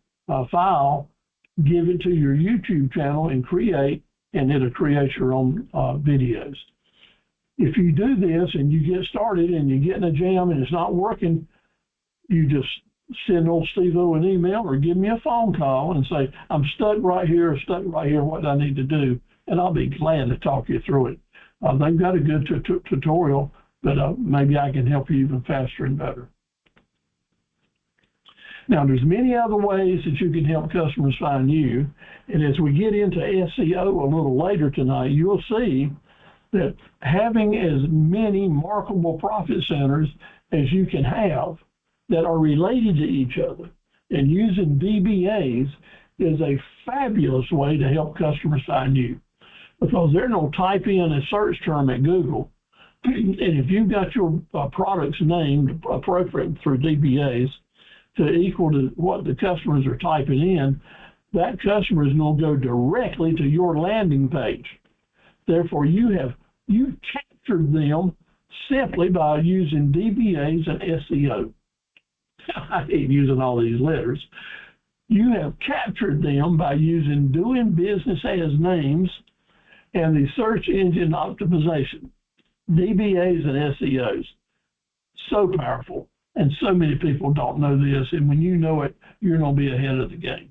file, give it to your YouTube channel, and it'll create your own videos. If you do this and you get started and you get in a jam and it's not working, you just send old Steve-O an email or give me a phone call and say, I'm stuck right here, what do I need to do? And I'll be glad to talk you through it. They've got a good tutorial, but maybe I can help you even faster and better. Now, there's many other ways that you can help customers find you. And as we get into SEO a little later tonight, you'll see that having as many marketable profit centers as you can have that are related to each other and using DBAs is a fabulous way to help customers find you, because they're going to type in a search term at Google, and if you've got your products named appropriate through DBAs to equal to what the customers are typing in, that customer is going to go directly to your landing page. Therefore, you captured them simply by using DBAs and SEO. I hate using all these letters. You have captured them by using doing business as names and the search engine optimization, DBAs and SEOs. So powerful. And so many people don't know this. And when you know it, you're going to be ahead of the game.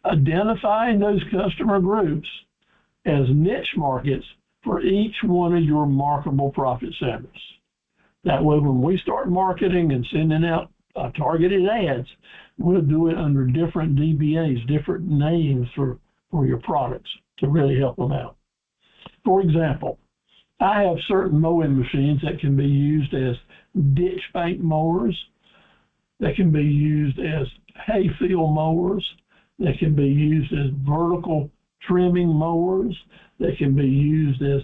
Identifying those customer groups as niche markets for each one of your marketable profit centers. That way, when we start marketing and sending out targeted ads, we'll do it under different DBAs, different names for your products to really help them out. For example, I have certain mowing machines that can be used as ditch bank mowers, that can be used as hayfield mowers, that can be used as vertical trimming mowers, that can be used as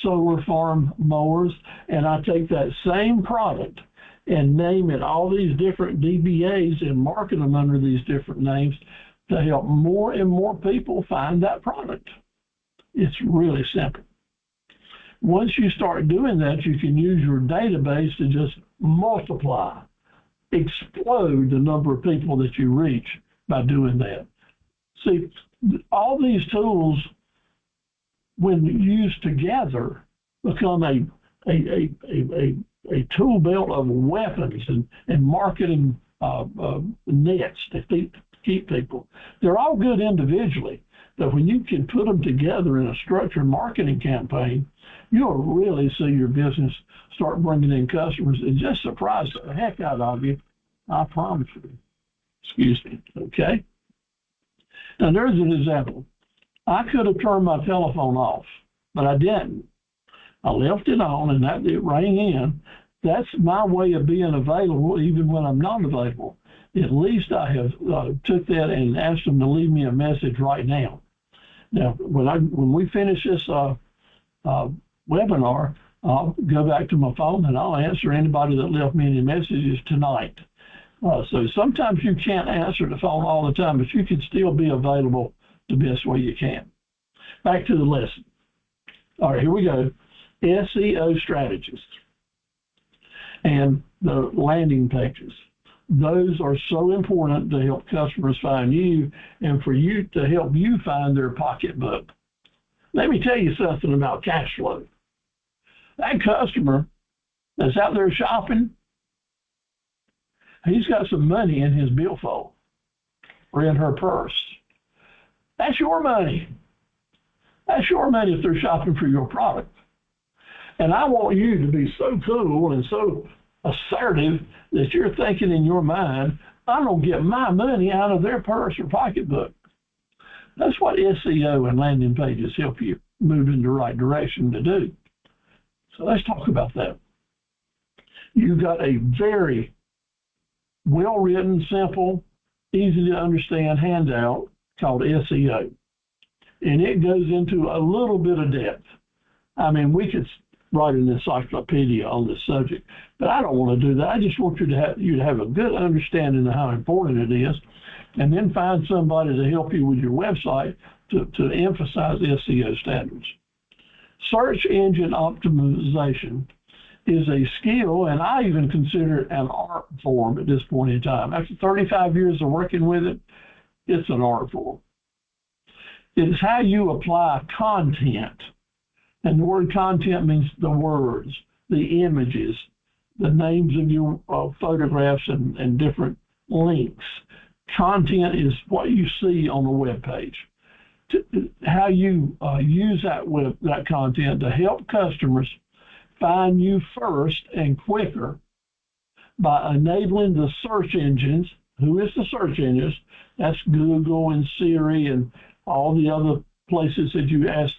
solar farm mowers, and I take that same product and name it all these different DBAs and market them under these different names to help more and more people find that product. It's really simple. Once you start doing that, you can use your database to just multiply, explode the number of people that you reach by doing that. See, all these tools, when used together, become a tool belt of weapons and marketing nets to keep people. They're all good individually, but when you can put them together in a structured marketing campaign, you'll really see your business start bringing in customers and just surprise the heck out of you. I promise you. Excuse me. Okay. Now there's an example. I could have turned my telephone off, but I didn't. I left it on and that it rang in. That's my way of being available even when I'm not available. At least I have took that and asked them to leave me a message right now. Now, when we finish this webinar, I'll go back to my phone and I'll answer anybody that left me any messages tonight. So sometimes you can't answer the phone all the time, but you can still be available the best way you can. Back to the lesson. All right, here we go. SEO strategies and the landing pages. Those are so important to help customers find you and for you to help you find their pocketbook. Let me tell you something about cash flow. That customer that's out there shopping, he's got some money in his billfold or in her purse. That's your money. That's your money if they're shopping for your product. And I want you to be so cool and so assertive that you're thinking in your mind, I'm going to get my money out of their purse or pocketbook. That's what SEO and landing pages help you move in the right direction to do. So let's talk about that. You've got a very well-written, simple, easy to understand handout called SEO. And it goes into a little bit of depth. I mean, we could write an encyclopedia on this subject, but I don't want to do that. I just want you to have a good understanding of how important it is, and then find somebody to help you with your website to emphasize SEO standards. Search engine optimization is a skill, and I even consider it an art form at this point in time. After 35 years of working with it, it's an art form. It's how you apply content And the word content means the words, the images, the names of your photographs and different links. Content is what you see on the web page. How you use that content to help customers find you first and quicker by enabling the search engines. Who is the search engines? That's Google and Siri and all the other places that you ask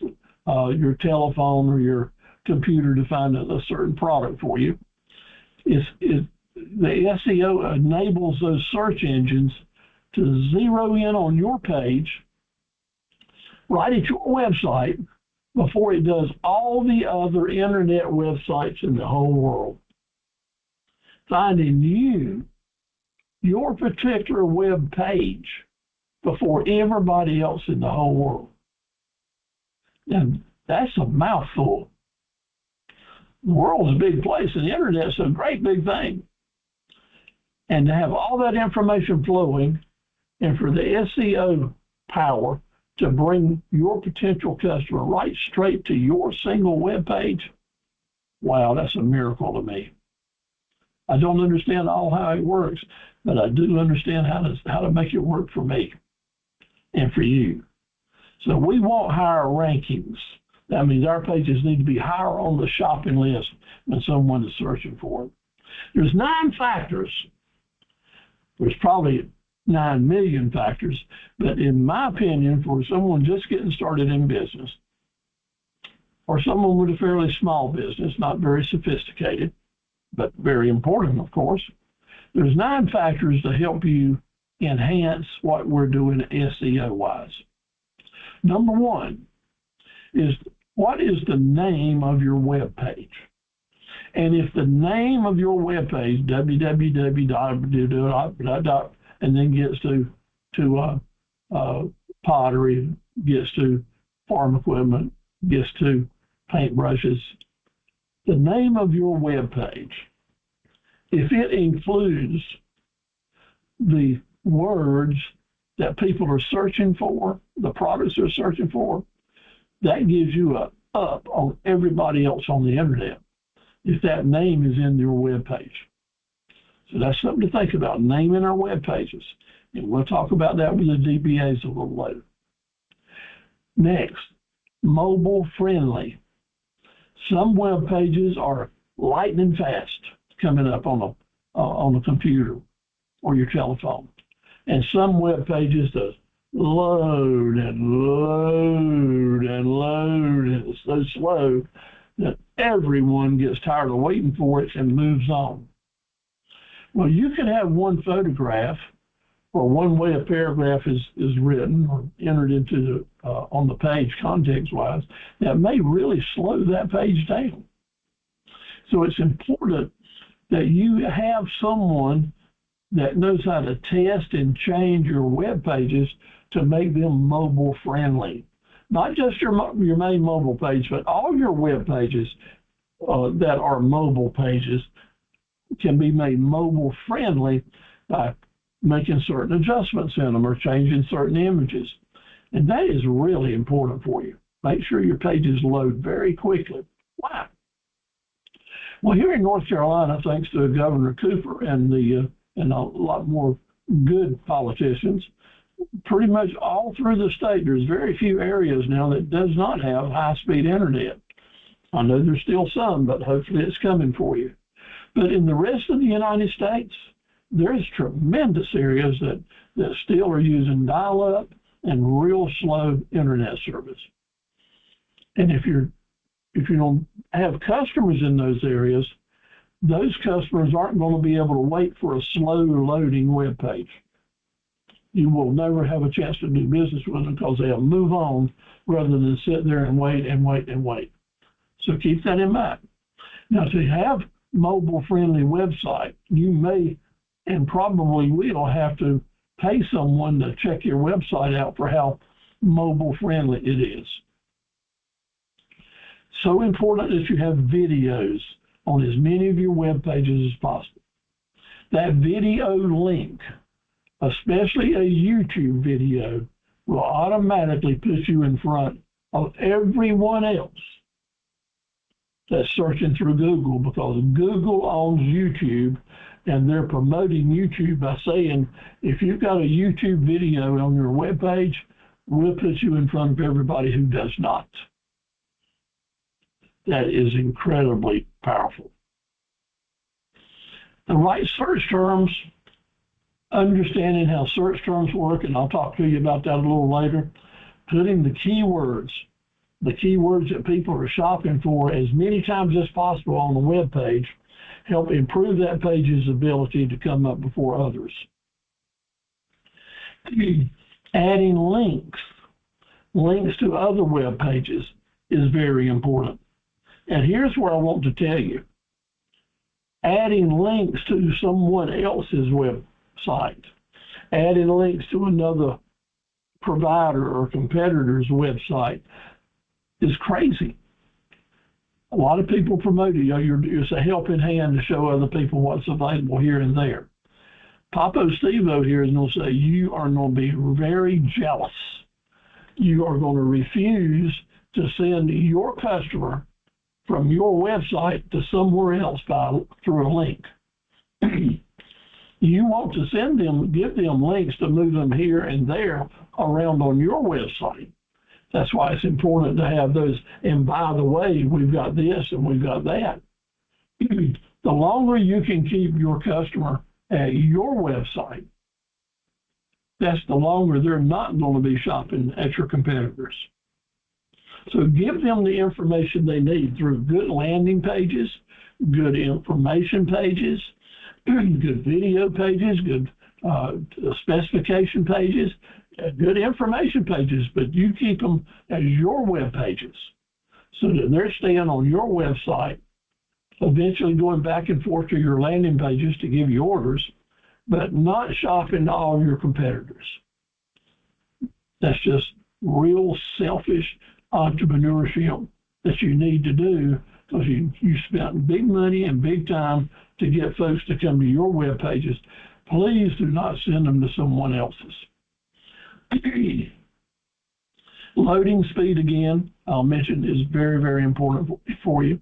your telephone or your computer to find a certain product for you. The SEO enables those search engines to zero in on your page right at your website before it does all the other internet websites in the whole world. Finding your particular web page before everybody else in the whole world. And that's a mouthful. The world's a big place, and the internet's a great big thing. And to have all that information flowing, and for the SEO power to bring your potential customer right straight to your single web page, wow, that's a miracle to me. I don't understand all how it works, but I do understand how to make it work for me and for you. So we want higher rankings. That means our pages need to be higher on the shopping list when someone is searching for it. There's 9 factors. There's probably 9 million factors, but in my opinion, for someone just getting started in business, or someone with a fairly small business, not very sophisticated, but very important, of course, there's 9 factors to help you enhance what we're doing SEO-wise. Number 1 is, what is the name of your web page? And if the name of your web page, www. And then gets to pottery, gets to farm equipment, gets to paintbrushes, the name of your web page, if it includes the words that people are searching for, the products they're searching for, that gives you a up on everybody else on the internet if that name is in your web page. So that's something to think about, naming our web pages. And we'll talk about that with the DBAs a little later. Next, mobile friendly. Some web pages are lightning fast coming up on a computer or your telephone. And some web pages just load and load and load, and it's so slow that everyone gets tired of waiting for it and moves on. Well, you can have one photograph or one way a paragraph is written or entered into on the page context-wise that may really slow that page down. So it's important that you have someone that knows how to test and change your web pages to make them mobile friendly. Not just your main mobile page, but all your web pages that are mobile pages can be made mobile friendly by making certain adjustments in them or changing certain images. And that is really important for you. Make sure your pages load very quickly. Why? Well, here in North Carolina, thanks to Governor Cooper and a lot more good politicians, pretty much all through the state, there's very few areas now that does not have high-speed internet. I know there's still some, but hopefully it's coming for you. But in the rest of the United States, there's tremendous areas that still are using dial-up and real slow internet service. And if you don't have customers in those areas, those customers aren't going to be able to wait for a slow loading web page. You will never have a chance to do business with them because they'll move on rather than sit there and wait and wait and wait. So keep that in mind. Now, to have mobile-friendly website, you may and probably will have to pay someone to check your website out for how mobile-friendly it is. So important that you have videos on as many of your web pages as possible. That video link, especially a YouTube video, will automatically put you in front of everyone else that's searching through Google, because Google owns YouTube, and they're promoting YouTube by saying, if you've got a YouTube video on your webpage, we'll put you in front of everybody who does not. That is incredibly powerful. The right search terms, understanding how search terms work, and I'll talk to you about that a little later. Putting the keywords that people are shopping for as many times as possible on the web page help improve that page's ability to come up before others. Adding links to other web pages is very important. And here's where I want to tell you. Adding links to someone else's website, adding links to another provider or competitor's website is crazy. A lot of people promote it. It's a helping hand to show other people what's available here and there. Papo Steve-O here is going to say you are going to be very jealous. You are going to refuse to send your customer from your website to somewhere else through a link. You want to give them links to move them here and there around on your website. That's why it's important to have those. And by the way, we've got this and we've got that. The longer you can keep your customer at your website, that's the longer they're not going to be shopping at your competitors. So give them the information they need through good landing pages, good information pages, good video pages, good specification pages, good information pages, but you keep them as your web pages so that they're staying on your website, eventually going back and forth to your landing pages to give you orders, but not shopping to all your competitors. That's just real selfish entrepreneurship that you need to do, because you spent big money and big time to get folks to come to your web pages. Please do not send them to someone else's. Loading speed, again, I'll mention, is very, very important for you.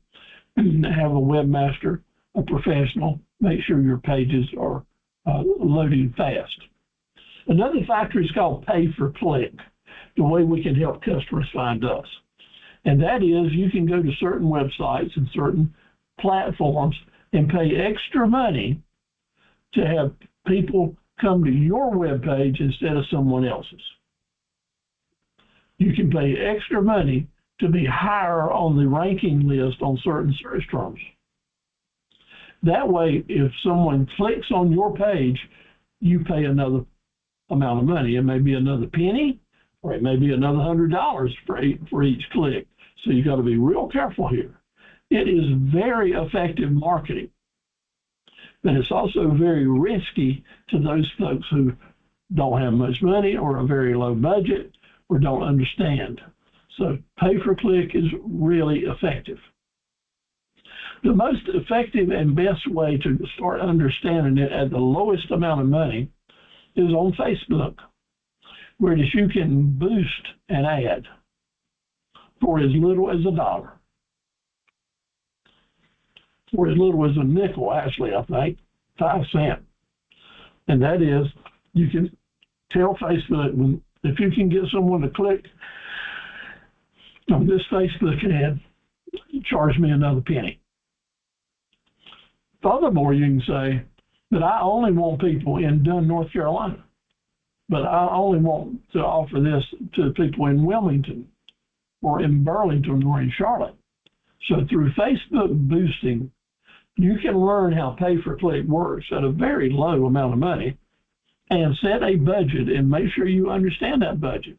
Have a webmaster, a professional, make sure your pages are loading fast. Another factor is called pay per click, the way we can help customers find us. And that is, you can go to certain websites and certain platforms and pay extra money to have people come to your web page instead of someone else's. You can pay extra money to be higher on the ranking list on certain search terms. That way, if someone clicks on your page, you pay another amount of money. It may be another penny, or it may be another $100 for each click. So you got to be real careful here. It is very effective marketing, but it's also very risky to those folks who don't have much money or a very low budget or don't understand. So pay per click is really effective. The most effective and best way to start understanding it at the lowest amount of money is on Facebook, where you can boost an ad for as little as $1, for as little as a nickel, actually, I think, 5 cents. And that is, you can tell Facebook, if you can get someone to click on this Facebook ad, charge me another penny. Furthermore, you can say that I only want people in Dunn, North Carolina, but I only want to offer this to people in Wilmington or in Burlington or in Charlotte. So through Facebook boosting, you can learn how pay-per-click works at a very low amount of money and set a budget and make sure you understand that budget.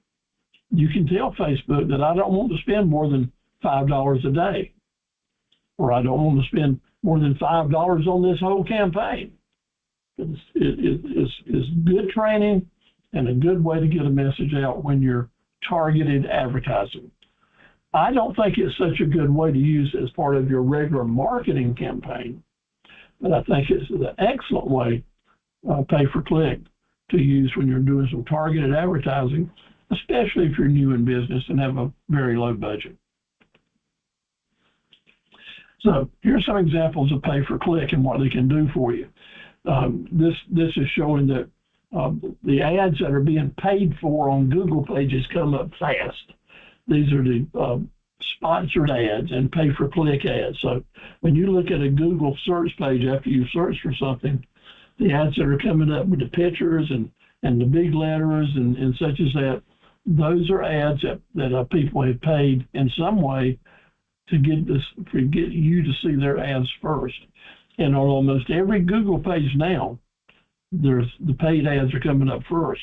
You can tell Facebook that I don't want to spend more than $5 a day, or I don't want to spend more than $5 on this whole campaign. It's good training and a good way to get a message out when you're targeted advertising. I don't think it's such a good way to use as part of your regular marketing campaign, but I think it's an excellent way, pay-per-click, to use when you're doing some targeted advertising, especially if you're new in business and have a very low budget. So here's some examples of pay-per-click and what they can do for you. This is showing that the ads that are being paid for on Google pages come up fast. These are the sponsored ads and pay-per-click ads. So when you look at a Google search page after you search for something, the ads that are coming up with the pictures and the big letters and such as that, those are ads that people have paid in some way to get you to see their ads first. And on almost every Google page now, the paid ads are coming up first.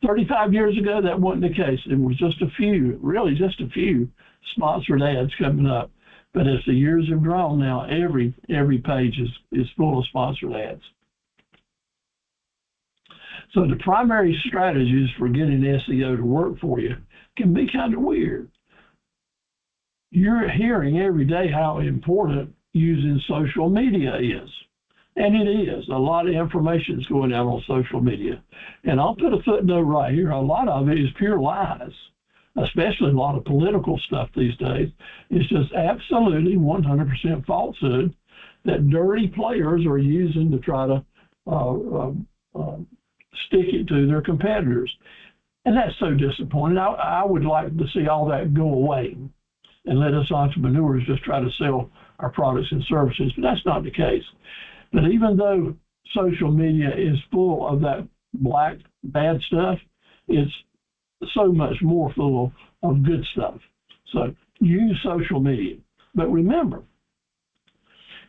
35 years ago, that wasn't the case. It was just a few sponsored ads coming up. But as the years have grown now, every page is full of sponsored ads. So the primary strategies for getting SEO to work for you can be kind of weird. You're hearing every day how important using social media is. And it is. A lot of information is going out on social media. And I'll put a footnote right here. A lot of it is pure lies, especially a lot of political stuff these days. It's just absolutely 100% falsehood that dirty players are using to try to stick it to their competitors. And that's so disappointing. I would like to see all that go away and let us entrepreneurs just try to sell our products and services, but that's not the case. But even though social media is full of that bad stuff, it's so much more full of good stuff. So use social media. But remember,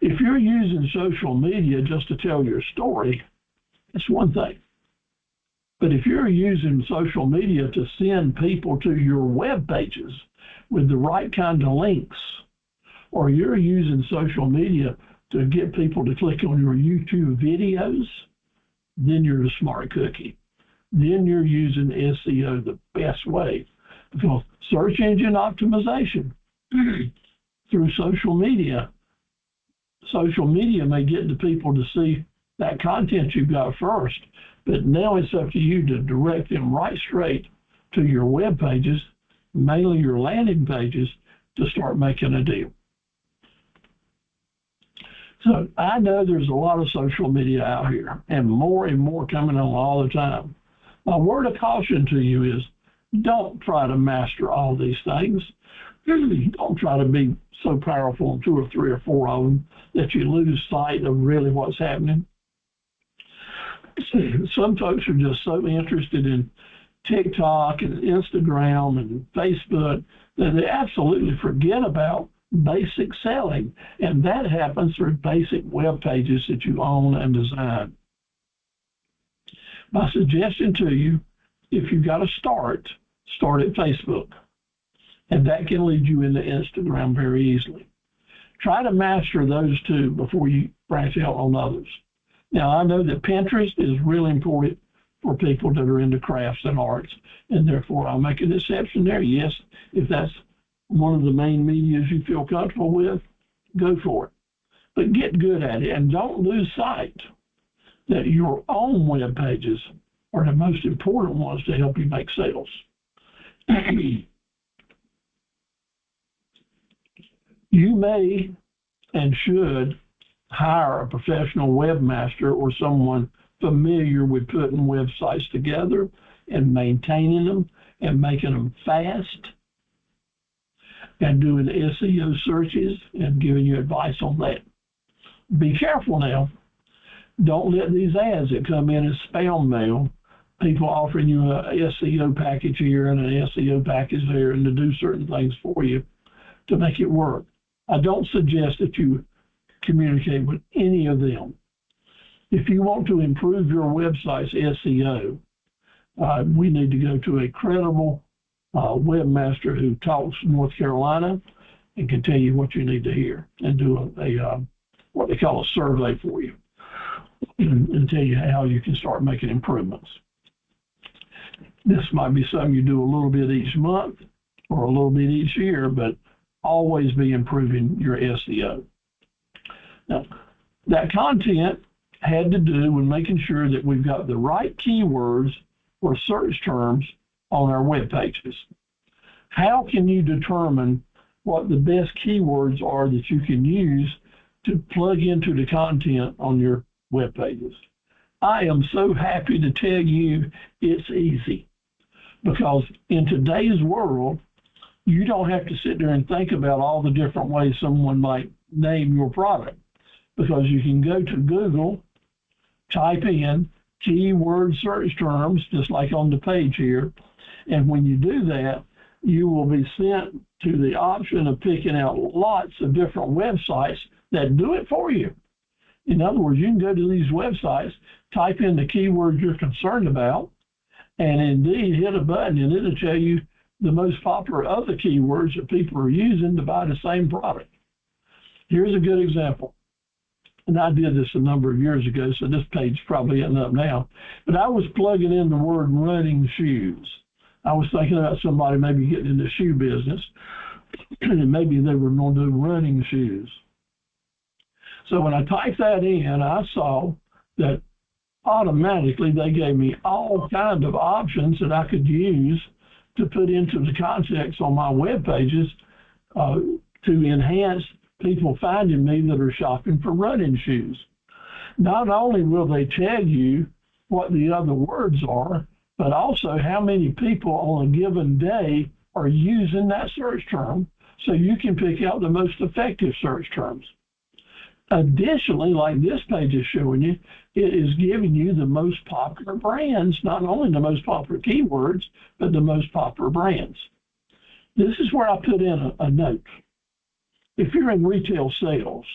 if you're using social media just to tell your story, it's one thing. But if you're using social media to send people to your web pages with the right kind of links, or you're using social media to get people to click on your YouTube videos, then you're a smart cookie. Then you're using SEO the best way. Because search engine optimization through social media may get the people to see that content you've got first, but now it's up to you to direct them right straight to your web pages, mainly your landing pages, to start making a deal. So I know there's a lot of social media out here and more coming on all the time. My word of caution to you is don't try to master all these things. Don't try to be so powerful in 2 or 3 or 4 of them that you lose sight of really what's happening. Some folks are just so interested in TikTok and Instagram and Facebook that they absolutely forget about basic selling, and that happens through basic web pages that you own and design. My suggestion to you, if you've got to start at Facebook, and that can lead you into Instagram very easily. Try to master those two before you branch out on others. Now, I know that Pinterest is really important for people that are into crafts and arts, and therefore I'll make an exception there. Yes, if that's one of the main medias you feel comfortable with, go for it. But get good at it, and don't lose sight that your own web pages are the most important ones to help you make sales. You may and should hire a professional webmaster or someone familiar with putting websites together and maintaining them and making them fast and doing SEO searches and giving you advice on that. Be careful now. Don't let these ads that come in as spam mail, people offering you a SEO package here and an SEO package there and to do certain things for you to make it work. I don't suggest that you communicate with any of them. If you want to improve your website's SEO, we need to go to a credible webmaster who talks North Carolina and can tell you what you need to hear and do a what they call a survey for you and tell you how you can start making improvements. This might be something you do a little bit each month or a little bit each year, but always be improving your SEO. Now, that content had to do with making sure that we've got the right keywords or search terms on our web pages. How can you determine what the best keywords are that you can use to plug into the content on your web pages. I am so happy to tell you it's easy, because in today's world, you don't have to sit there and think about all the different ways someone might name your product, because you can go to Google, type in keyword search terms, just like on the page here, and when you do that, you will be sent to the option of picking out lots of different websites that do it for you. In other words, you can go to these websites, type in the keywords you're concerned about, and indeed hit a button, and it'll tell you the most popular other keywords that people are using to buy the same product. Here's a good example. And I did this a number of years ago, so this page probably isn't up now. But I was plugging in the word running shoes. I was thinking about somebody maybe getting in the shoe business, and maybe they were going to do running shoes. So when I typed that in, I saw that automatically they gave me all kinds of options that I could use to put into the context on my web pages to enhance people finding me that are shopping for running shoes. Not only will they tell you what the other words are, but also how many people on a given day are using that search term, so you can pick out the most effective search terms. Additionally, like this page is showing you, it is giving you the most popular brands, not only the most popular keywords, but the most popular brands. This is where I put in a note. If you're in retail sales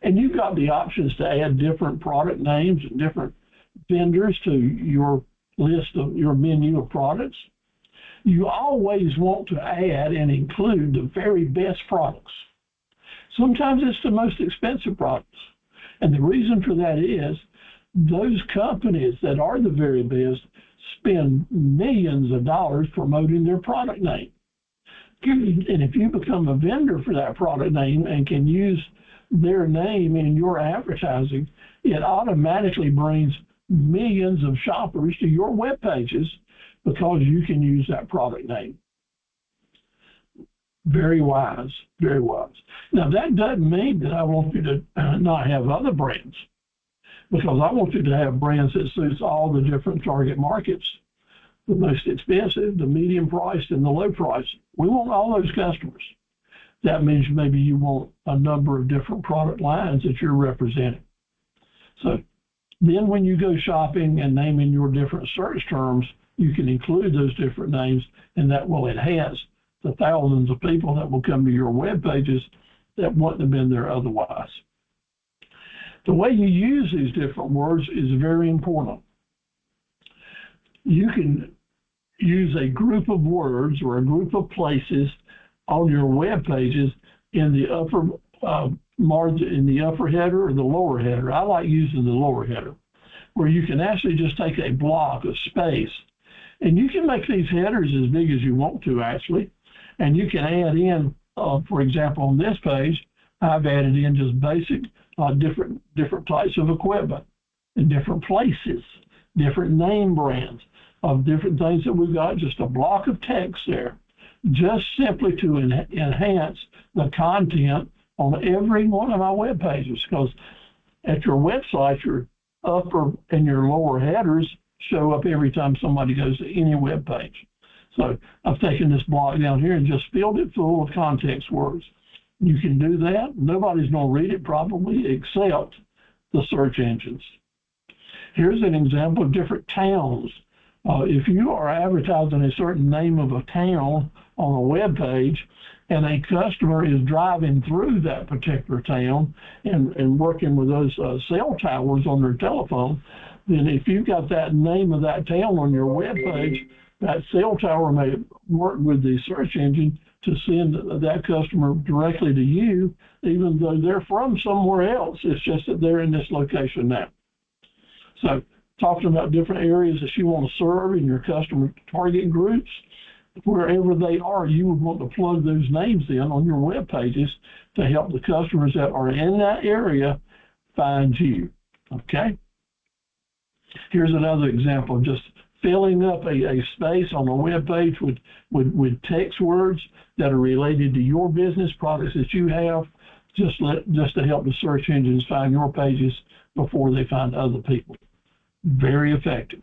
and you've got the options to add different product names and different vendors to your list of your menu of products, you always want to add and include the very best products. Sometimes it's the most expensive products. And the reason for that is those companies that are the very best spend millions of dollars promoting their product name. And if you become a vendor for that product name and can use their name in your advertising, it automatically brings millions of shoppers to your web pages because you can use that product name. Very wise, very wise. Now, that doesn't mean that I want you to not have other brands, because I want you to have brands that suits all the different target markets, the most expensive, the medium priced, and the low price. We want all those customers. That means maybe you want a number of different product lines that you're representing. So then when you go shopping and naming your different search terms, you can include those different names, and that will enhance the thousands of people that will come to your web pages that wouldn't have been there otherwise. The way you use these different words is very important. You can use a group of words or a group of places on your web pages in the upper margin, in the upper header or the lower header. I like using the lower header, where you can actually just take a block of space, and you can make these headers as big as you want to, actually. And you can add in, for example, on this page, I've added in just basic different types of equipment in different places, different name brands of different things that we've got, just a block of text there, just simply to enhance the content on every one of my web pages. Because at your website, your upper and your lower headers show up every time somebody goes to any web page. So I've taken this block down here and just filled it full of context words. You can do that. Nobody's going to read it probably except the search engines. Here's an example of different towns. If you are advertising a certain name of a town on a web page and a customer is driving through that particular town and working with those cell towers on their telephone, then if you've got that name of that town on your web page, that cell tower may work with the search engine to send that customer directly to you, even though they're from somewhere else. It's just that they're in this location now. So talking about different areas that you want to serve in your customer target groups, wherever they are, you would want to plug those names in on your web pages to help the customers that are in that area find you. Okay? Here's another example of just filling up a space on a web page with text words that are related to your business products that you have, just to help the search engines find your pages before they find other people. Very effective.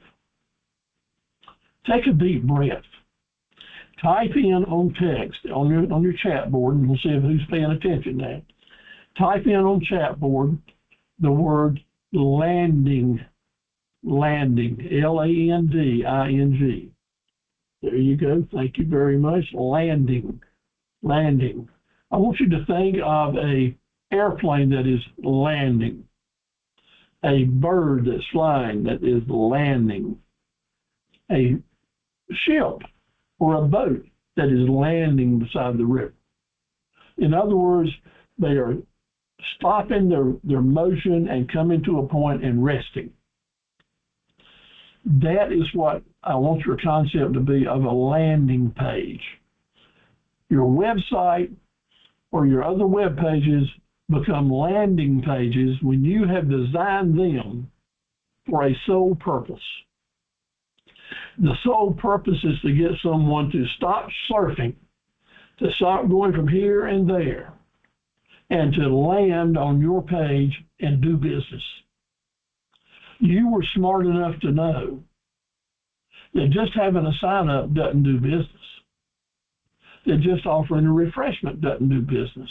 Take a deep breath. Type in on text on your chat board, and we'll see who's paying attention now. Type in on chat board the word landing, L-A-N-D-I-N-G. There you go. Thank you very much. Landing. I want you to think of a airplane that is landing, a bird that's flying that is landing, a ship or a boat that is landing beside the river. In other words, they are stopping their motion and coming to a point and resting. That is what I want your concept to be of a landing page. Your website or your other web pages become landing pages when you have designed them for a sole purpose. The sole purpose is to get someone to stop surfing, to stop going from here and there, and to land on your page and do business. You were smart enough to know that just having a sign up doesn't do business. That just offering a refreshment doesn't do business.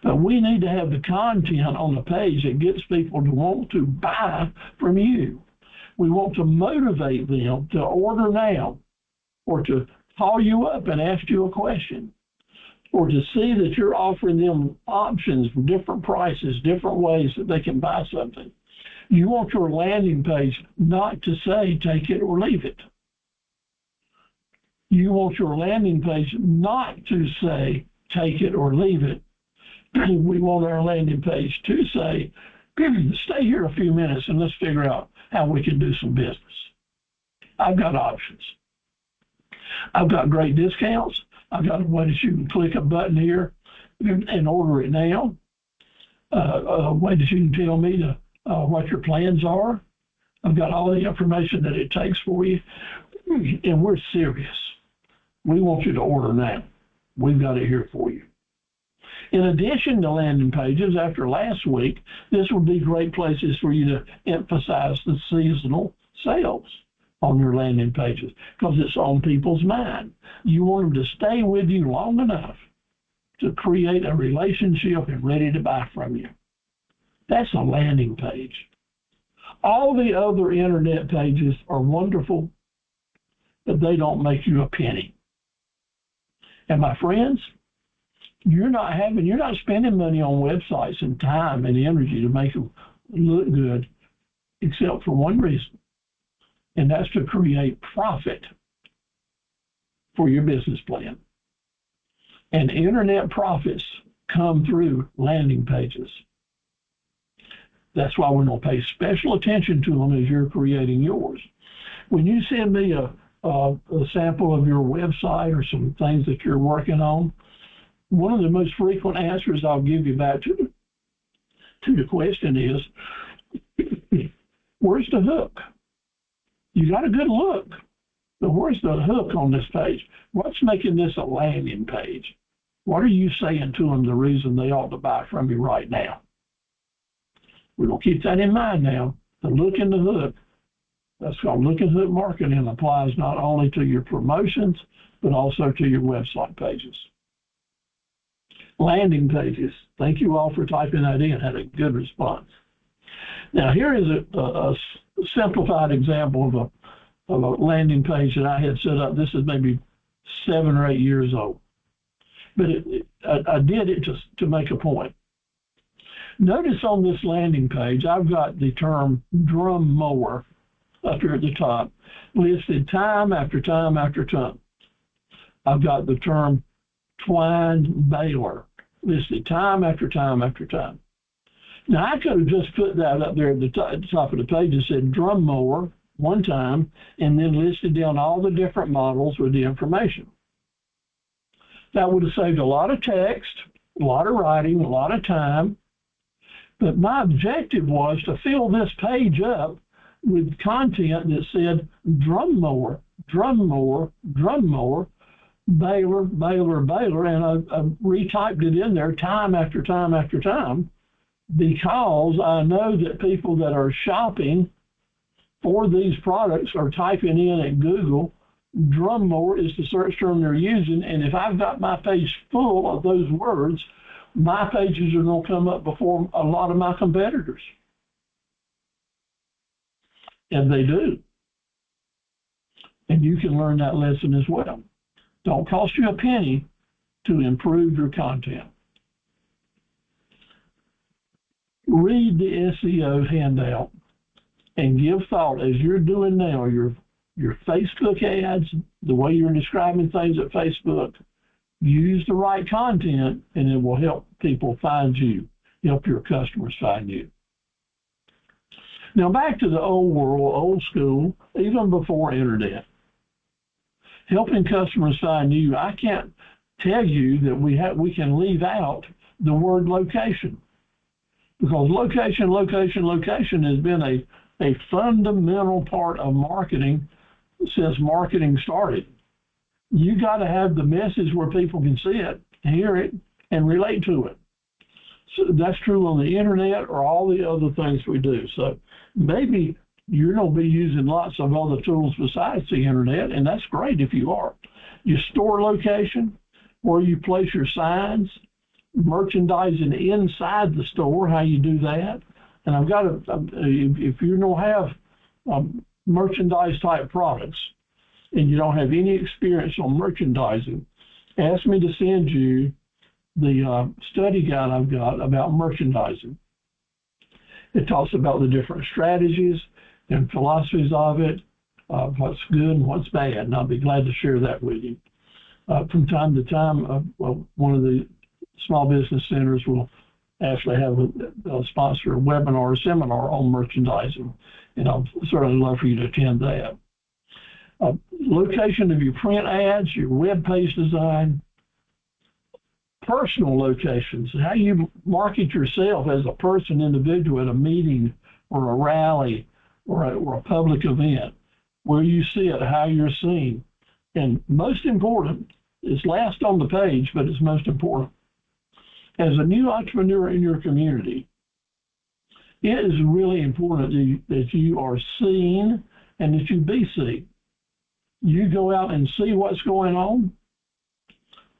But we need to have the content on the page that gets people to want to buy from you. We want to motivate them to order now, or to call you up and ask you a question, or to see that you're offering them options for different prices, different ways that they can buy something. You want your landing page not to say take it or leave it. You want your landing page not to say take it or leave it. We want our landing page to say, stay here a few minutes and let's figure out how we can do some business. I've got options. I've got great discounts. I've got a way that you can click a button here and order it now. A way that you can tell me what your plans are. I've got all the information that it takes for you. And we're serious. We want you to order now. We've got it here for you. In addition to landing pages, after last week, this would be great places for you to emphasize the seasonal sales on your landing pages because it's on people's mind. You want them to stay with you long enough to create a relationship and ready to buy from you. That's a landing page. All the other internet pages are wonderful, but they don't make you a penny. And my friends, you're not spending money on websites and time and energy to make them look good, except for one reason, and that's to create profit for your business plan. And internet profits come through landing pages. That's why we're going to pay special attention to them as you're creating yours. When you send me a sample of your website or some things that you're working on, one of the most frequent answers I'll give you back to the question is, where's the hook? You got a good look, but where's the hook on this page? What's making this a landing page? What are you saying to them the reason they ought to buy from you right now? We're going to keep that in mind now. The look and the hook. That's called look and hook marketing. Applies not only to your promotions, but also to your website pages. Landing pages. Thank you all for typing that in. Had a good response. Now here is a simplified example of a landing page that I had set up. This is maybe 7 or 8 years old, but I did it just to make a point. Notice on this landing page, I've got the term drum mower up here at the top, listed time after time after time. I've got the term twine baler listed time after time after time. Now, I could have just put that up there at the top of the page and said drum mower one time, and then listed down all the different models with the information. That would have saved a lot of text, a lot of writing, a lot of time. But my objective was to fill this page up with content that said drum mower, drum mower, drum mower, baler, baler, baler, and I retyped it in there time after time after time because I know that people that are shopping for these products are typing in at Google, drum mower is the search term they're using, and if I've got my page full of those words, my pages are going to come up before a lot of my competitors. And they do. And you can learn that lesson as well. Don't cost you a penny to improve your content. Read the SEO handout and give thought as you're doing now, your Facebook ads, the way you're describing things at Facebook, use the right content and it will help people find you, help your customers find you. Now back to the old world, old school, even before internet. Helping customers find you, I can't tell you that we can leave out the word location, because location has been a fundamental part of marketing since marketing started. You got to have the message where people can see it, hear it, and relate to it. So that's true on the internet or all the other things we do. So maybe you're going to be using lots of other tools besides the internet, and that's great if you are. Your store location, where you place your signs, merchandising inside the store, how you do that. And I've got if you don't have merchandise type products and you don't have any experience on merchandising, ask me to send you the study guide I've got about merchandising. It talks about the different strategies and philosophies of it, what's good and what's bad, and I'll be glad to share that with you. From time to time, one of the small business centers will actually have a sponsor a webinar or seminar on merchandising, and I'll certainly love for you to attend that. Location of your print ads, your web page design, personal locations, how you market yourself as a person, individual at a meeting or a rally or a public event, where you sit, how you're seen. And most important, it's last on the page, but it's most important. As a new entrepreneur in your community, it is really important that you are seen and that you be seen. You go out and see what's going on,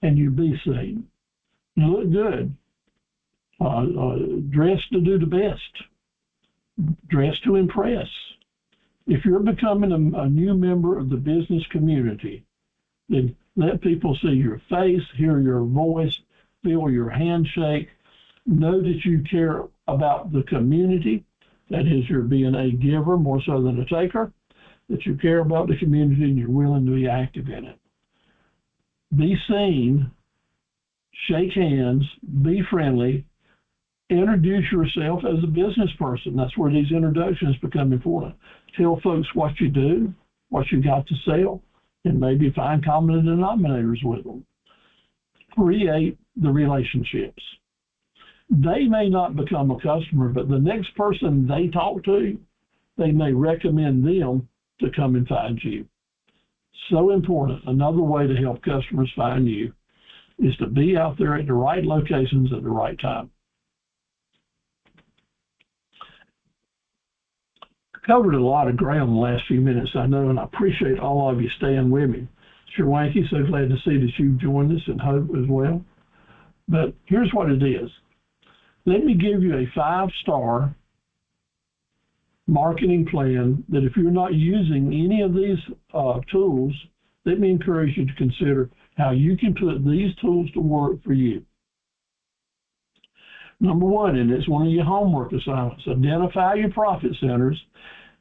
and you be seen. You look good. Dress to do the best. Dress to impress. If you're becoming a new member of the business community, then let people see your face, hear your voice, feel your handshake, know that you care about the community. That is, you're being a giver more so than a taker, that you care about the community and you're willing to be active in it. Be seen, shake hands, be friendly, introduce yourself as a business person. That's where these introductions become important. Tell folks what you do, what you got to sell, and maybe find common denominators with them. Create the relationships. They may not become a customer, but the next person they talk to, they may recommend them to come and find you. So important. Another way to help customers find you is to be out there at the right locations at the right time. Covered a lot of ground in the last few minutes, I know, and I appreciate all of you staying with me. Sure, Wanky, so glad to see that you've joined us, and Hope as well. But here's what it is. Let me give you a 5-star marketing plan that if you're not using any of these tools, let me encourage you to consider how you can put these tools to work for you. Number one, and it's one of your homework assignments, identify your profit centers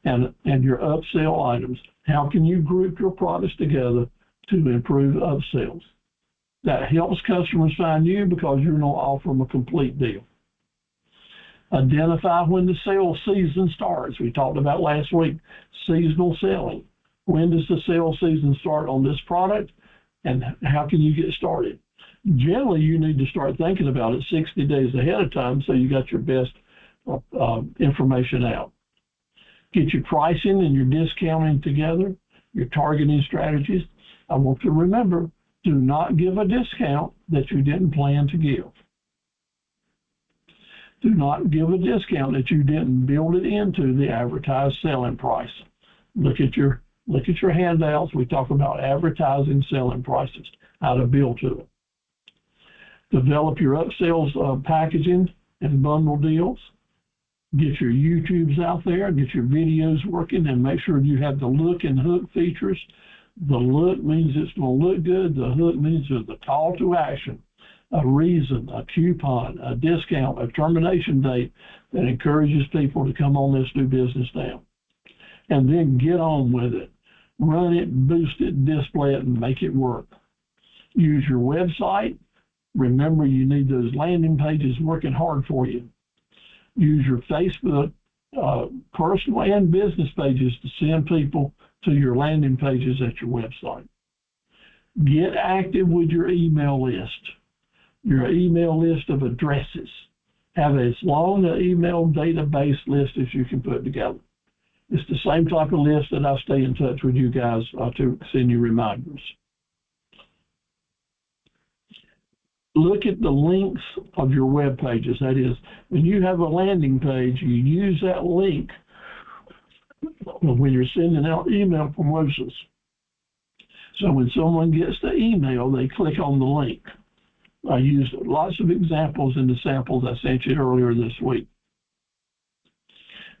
and your upsell items. How can you group your products together to improve upsells? That helps customers find you because you're going to offer them a complete deal. Identify when the sales season starts. We talked about last week, seasonal selling. When does the sales season start on this product, and how can you get started? Generally, you need to start thinking about it 60 days ahead of time so you got your best information out. Get your pricing and your discounting together, your targeting strategies. I want you to remember, do not give a discount that you didn't plan to give. Do not give a discount that you didn't build it into the advertised selling price. Look at your handouts. We talk about advertising selling prices, how to build to it. Develop your upsells packaging and bundle deals. Get your YouTubes out there, get your videos working, and make sure you have the look and hook features. The look means it's going to look good. The hook means there's a call to action, a reason, a coupon, a discount, a termination date that encourages people to come on this new business now. And then get on with it. Run it, boost it, display it, and make it work. Use your website. Remember, you need those landing pages working hard for you. Use your Facebook personal and business pages to send people to your landing pages at your website. Get active with your email list of addresses. Have as long an email database list as you can put together. It's the same type of list that I stay in touch with you guys to send you reminders. Look at the links of your web pages. That is, when you have a landing page, you use that link when you're sending out email promotions. So when someone gets the email, they click on the link. I used lots of examples in the samples I sent you earlier this week.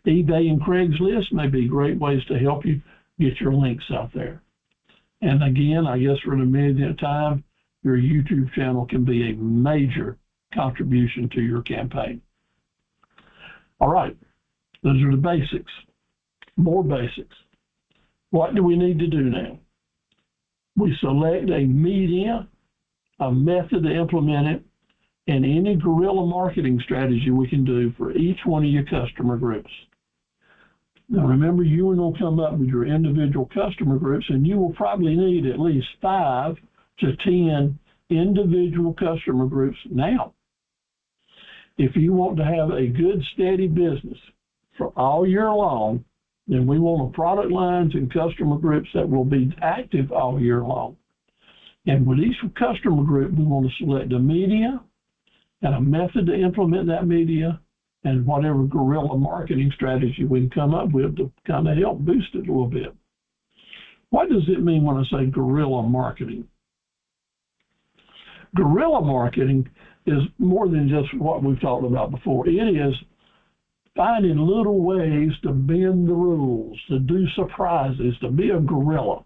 eBay and Craigslist may be great ways to help you get your links out there. And again, I guess for an immediate time, your YouTube channel can be a major contribution to your campaign. All right, those are the basics. More basics. What do we need to do now? We select a media, a method to implement it, and any guerrilla marketing strategy we can do for each one of your customer groups. Now remember, you will come up with your individual customer groups, and you will probably need at least 5 to 10 individual customer groups now. If you want to have a good, steady business for all year long, then we want product lines and customer groups that will be active all year long. And with each customer group, we want to select a media and a method to implement that media and whatever guerrilla marketing strategy we can come up with to kind of help boost it a little bit. What does it mean when I say guerrilla marketing? Guerrilla marketing is more than just what we've talked about before. It is finding little ways to bend the rules, to do surprises, to be a guerrilla,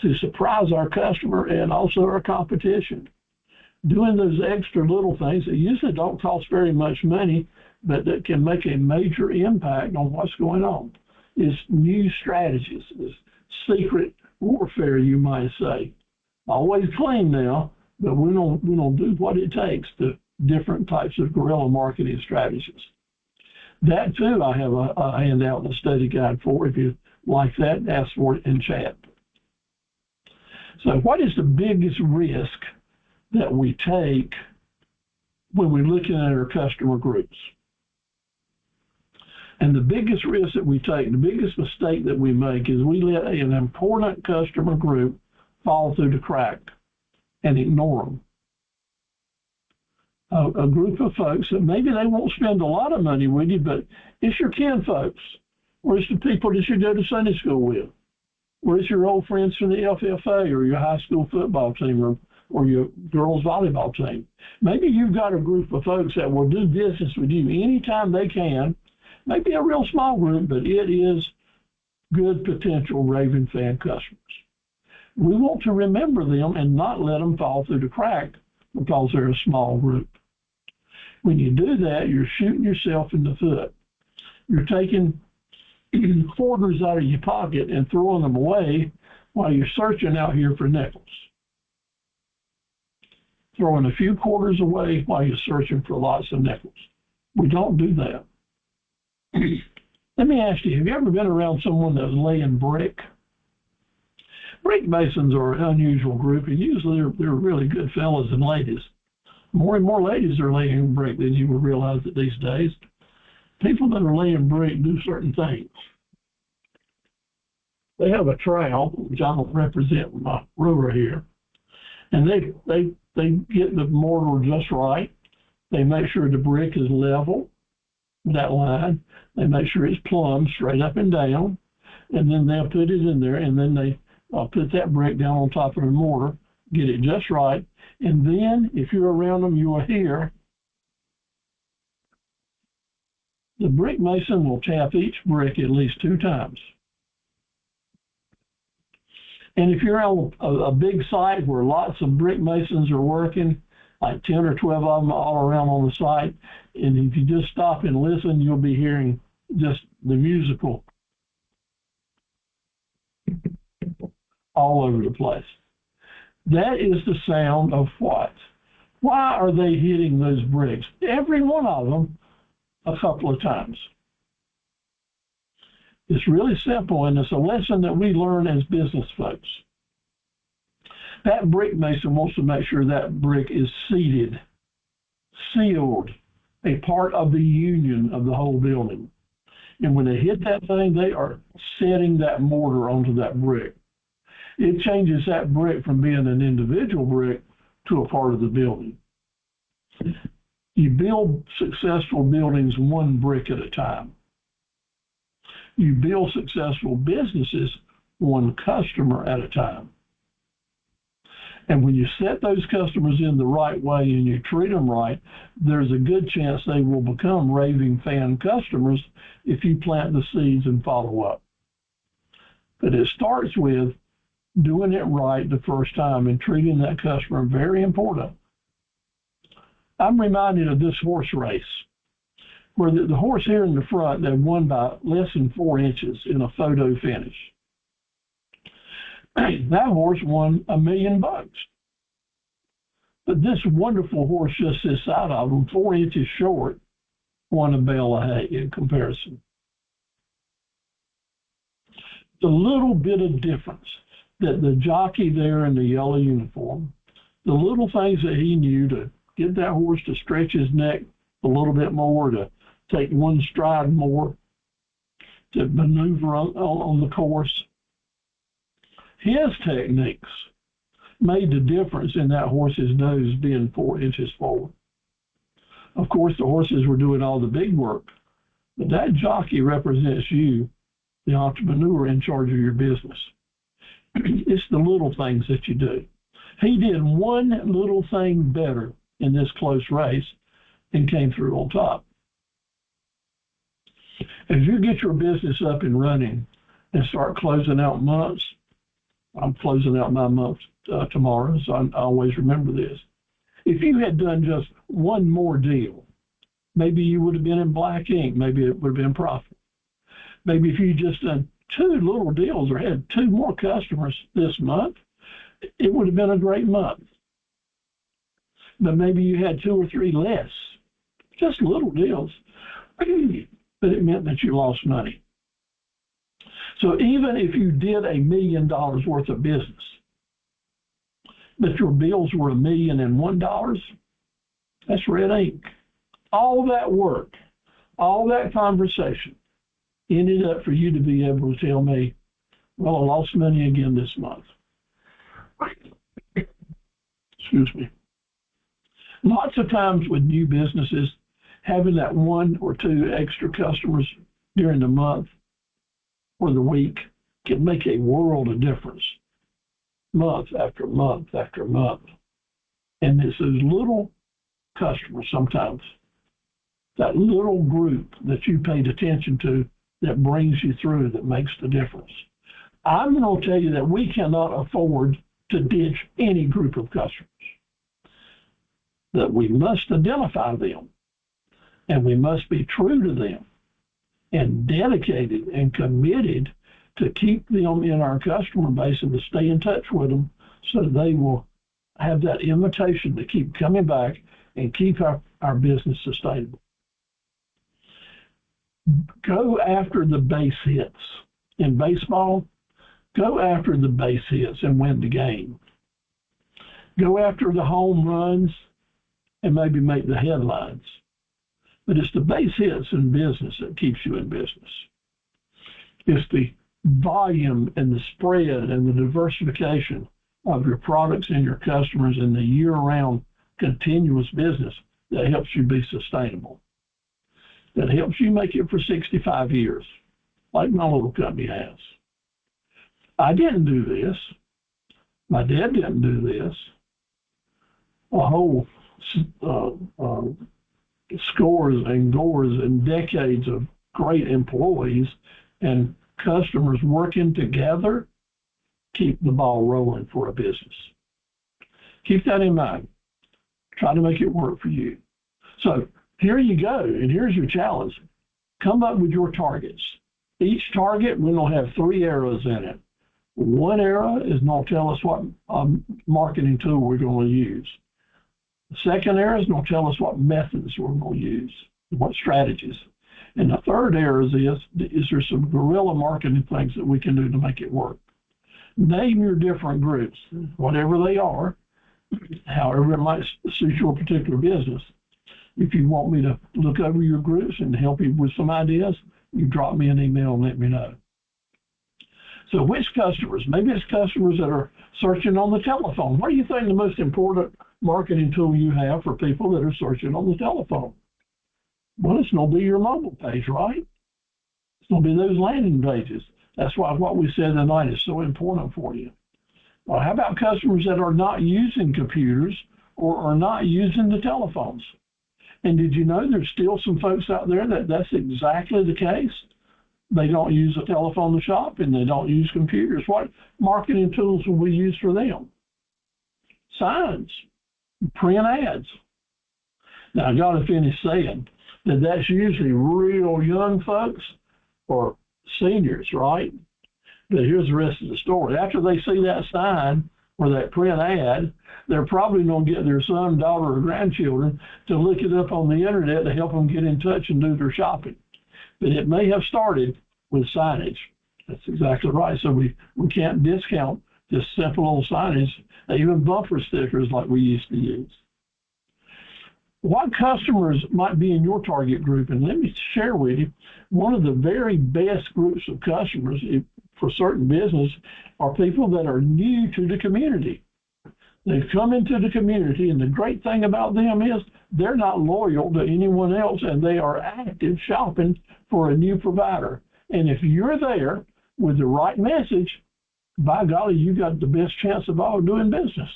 to surprise our customer and also our competition. Doing those extra little things that usually don't cost very much money, but that can make a major impact on what's going on. It's new strategies, it's secret warfare, you might say. Always clean now, but we don't do what it takes to different types of guerrilla marketing strategies. That too, I have a handout and a study guide for. If you like that, ask for it in chat. So what is the biggest risk that we take when we're looking at our customer groups? And the biggest risk that we take, the biggest mistake that we make is we let an important customer group fall through the crack and ignore them. A group of folks that maybe they won't spend a lot of money with you, but it's your kin folks, or it's the people that you go to Sunday school with, or it's your old friends from the FFA or your high school football team or your girls volleyball team. Maybe you've got a group of folks that will do business with you anytime they can. Maybe a real small group, but it is good potential Raven fan customers. We want to remember them and not let them fall through the crack because they're a small group. When you do that, you're shooting yourself in the foot. You're taking quarters out of your pocket and throwing them away while you're searching out here for nickels. Throwing a few quarters away while you're searching for lots of nickels. We don't do that. Let me ask you, have you ever been around someone that's laying brick? Brick masons are an unusual group, and usually they're really good fellas and ladies. More and more ladies are laying brick than you would realize that these days. People that are laying brick do certain things. they have a trowel, which I don't represent with my ruler here, and they get the mortar just right. They make sure the brick is level, that line. They make sure it's plumb, straight up and down, and then they'll put it in there, and then they put that brick down on top of the mortar, get it just right, and then if you're around them, you will hear the brick mason will tap each brick at least 2 times. And if you're on a big site where lots of brick masons are working, like 10 or 12 of them all around on the site, and if you just stop and listen, you'll be hearing just the musical all over the place. That is the sound of what? Why are they hitting those bricks? Every one of them a couple of times. It's really simple, and it's a lesson that we learn as business folks. That brick mason wants to make sure that brick is seated, sealed, a part of the union of the whole building. And when they hit that thing, they are setting that mortar onto that brick. It changes that brick from being an individual brick to a part of the building. You build successful buildings one brick at a time. You build successful businesses one customer at a time. And when you set those customers in the right way and you treat them right, there's a good chance they will become raving fan customers if you plant the seeds and follow up. But it starts with doing it right the first time and treating that customer very important. I'm reminded of this horse race where the horse here in the front that won by less than 4 inches in a photo finish. That horse won $1 million. But this wonderful horse just this side of him, 4 inches short, won a bale of hay in comparison. The little bit of difference that the jockey there in the yellow uniform, the little things that he knew to get that horse to stretch his neck a little bit more, to take one stride more, to maneuver on the course. His techniques made the difference in that horse's nose being 4 inches forward. Of course, the horses were doing all the big work, but that jockey represents you, the entrepreneur in charge of your business. It's the little things that you do. He did one little thing better in this close race and came through on top. As you get your business up and running and start closing out months, I'm closing out my month tomorrow, so I always remember this. If you had done just one more deal, maybe you would have been in black ink, maybe it would have been profit. Maybe if you just done 2 little deals or had 2 more customers this month, it would have been a great month. But maybe you had 2 or 3 less, just little deals, but it meant that you lost money. So even if you did $1 million worth of business, but your bills were $1,001, that's red ink. All that work, all that conversation ended up for you to be able to tell me, well, I lost money again this month. Excuse me. Lots of times with new businesses, having that 1 or 2 extra customers during the month or the week can make a world of difference, month after month after month. And it's those little customers sometimes, that little group that you paid attention to that brings you through, that makes the difference. I'm going to tell you that we cannot afford to ditch any group of customers, that we must identify them and we must be true to them and dedicated and committed to keep them in our customer base and to stay in touch with them so that they will have that invitation to keep coming back and keep our business sustainable. Go after the base hits. In baseball, go after the base hits and win the game. Go after the home runs and maybe make the headlines. But it's the base hits in business that keeps you in business. It's the volume and the spread and the diversification of your products and your customers and the year-round continuous business that helps you be sustainable, that helps you make it for 65 years, like my little company has. I didn't do this. My dad didn't do this. A whole scores and decades of great employees and customers working together keep the ball rolling for a business. Keep that in mind. Try to make it work for you. So here you go, and here's your challenge. Come up with your targets. Each target, we're going to have 3 arrows in it. One arrow is going to tell us what marketing tool we're going to use. The second arrow is going to tell us what methods we're going to use, what strategies. And the third arrow is there some guerrilla marketing things that we can do to make it work? Name your different groups, whatever they are, however it might suit your particular business. If you want me to look over your groups and help you with some ideas, you drop me an email and let me know. So which customers? Maybe it's customers that are searching on the telephone. What do you think the most important marketing tool you have for people that are searching on the telephone? Well, it's going to be your mobile page, right? It's going to be those landing pages. That's why what we said tonight is so important for you. Well, how about customers that are not using computers or are not using the telephones? And did you know there's still some folks out there that's exactly the case? They don't use a telephone to shop and they don't use computers. What marketing tools will we use for them? Signs, print ads. Now, I got to finish saying that that's usually real young folks or seniors, right? But here's the rest of the story. After they see that sign or that print ad, they're probably going to get their son, daughter, or grandchildren to look it up on the internet to help them get in touch and do their shopping. But it may have started with signage. That's exactly right. So we can't discount just simple old signage, even bumper stickers like we used to use. What customers might be in your target group? And let me share with you, one of the very best groups of customers for certain business are people that are new to the community. They've come into the community, and the great thing about them is they're not loyal to anyone else, and they are active shopping for a new provider. And if you're there with the right message, by golly, you got the best chance of all doing business.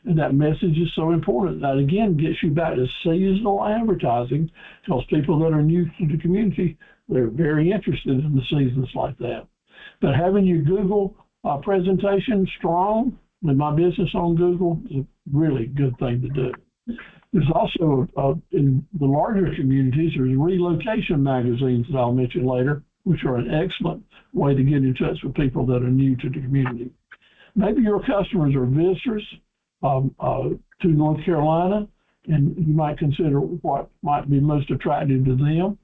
And that message is so important. That, again, gets you back to seasonal advertising, because people that are new to the community, they're very interested in the seasons like that. But having your Google presentation strong with my business on Google is a really good thing to do. There's also, in the larger communities, there's relocation magazines that I'll mention later, which are an excellent way to get in touch with people that are new to the community. Maybe your customers are visitors to North Carolina, and you might consider what might be most attractive to them.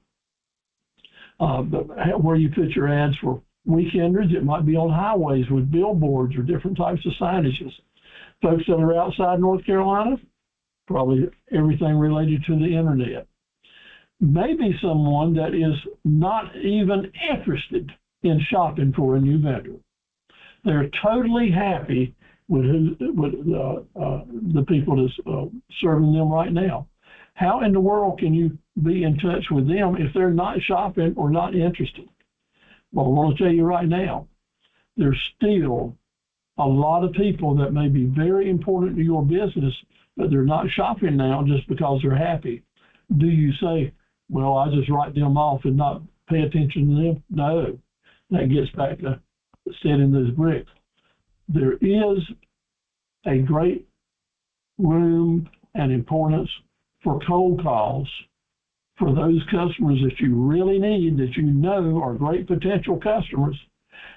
But where you put your ads for weekenders, it might be on highways with billboards or different types of signages. Folks that are outside North Carolina, probably everything related to the internet. Maybe someone that is not even interested in shopping for a new vendor. They're totally happy with the people that's serving them right now. How in the world can you be in touch with them if they're not shopping or not interested? Well, I want to tell you right now, there's still a lot of people that may be very important to your business, but they're not shopping now just because they're happy. Do you say, well, I just write them off and not pay attention to them? No, that gets back to setting those bricks. There is a great room and importance for cold calls for those customers that you really need, that you know are great potential customers,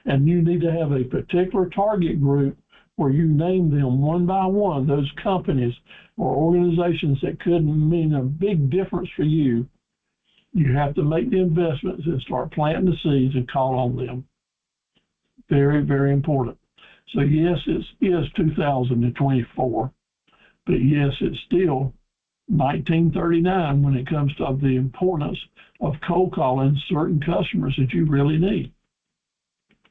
and you need to have a particular target group where you name them one by one, those companies or organizations that could mean a big difference for you. You have to make the investments and start planting the seeds and call on them. Very, very important. So yes, it is 2024, but yes, it's still 1939 when it comes to the importance of cold calling certain customers that you really need.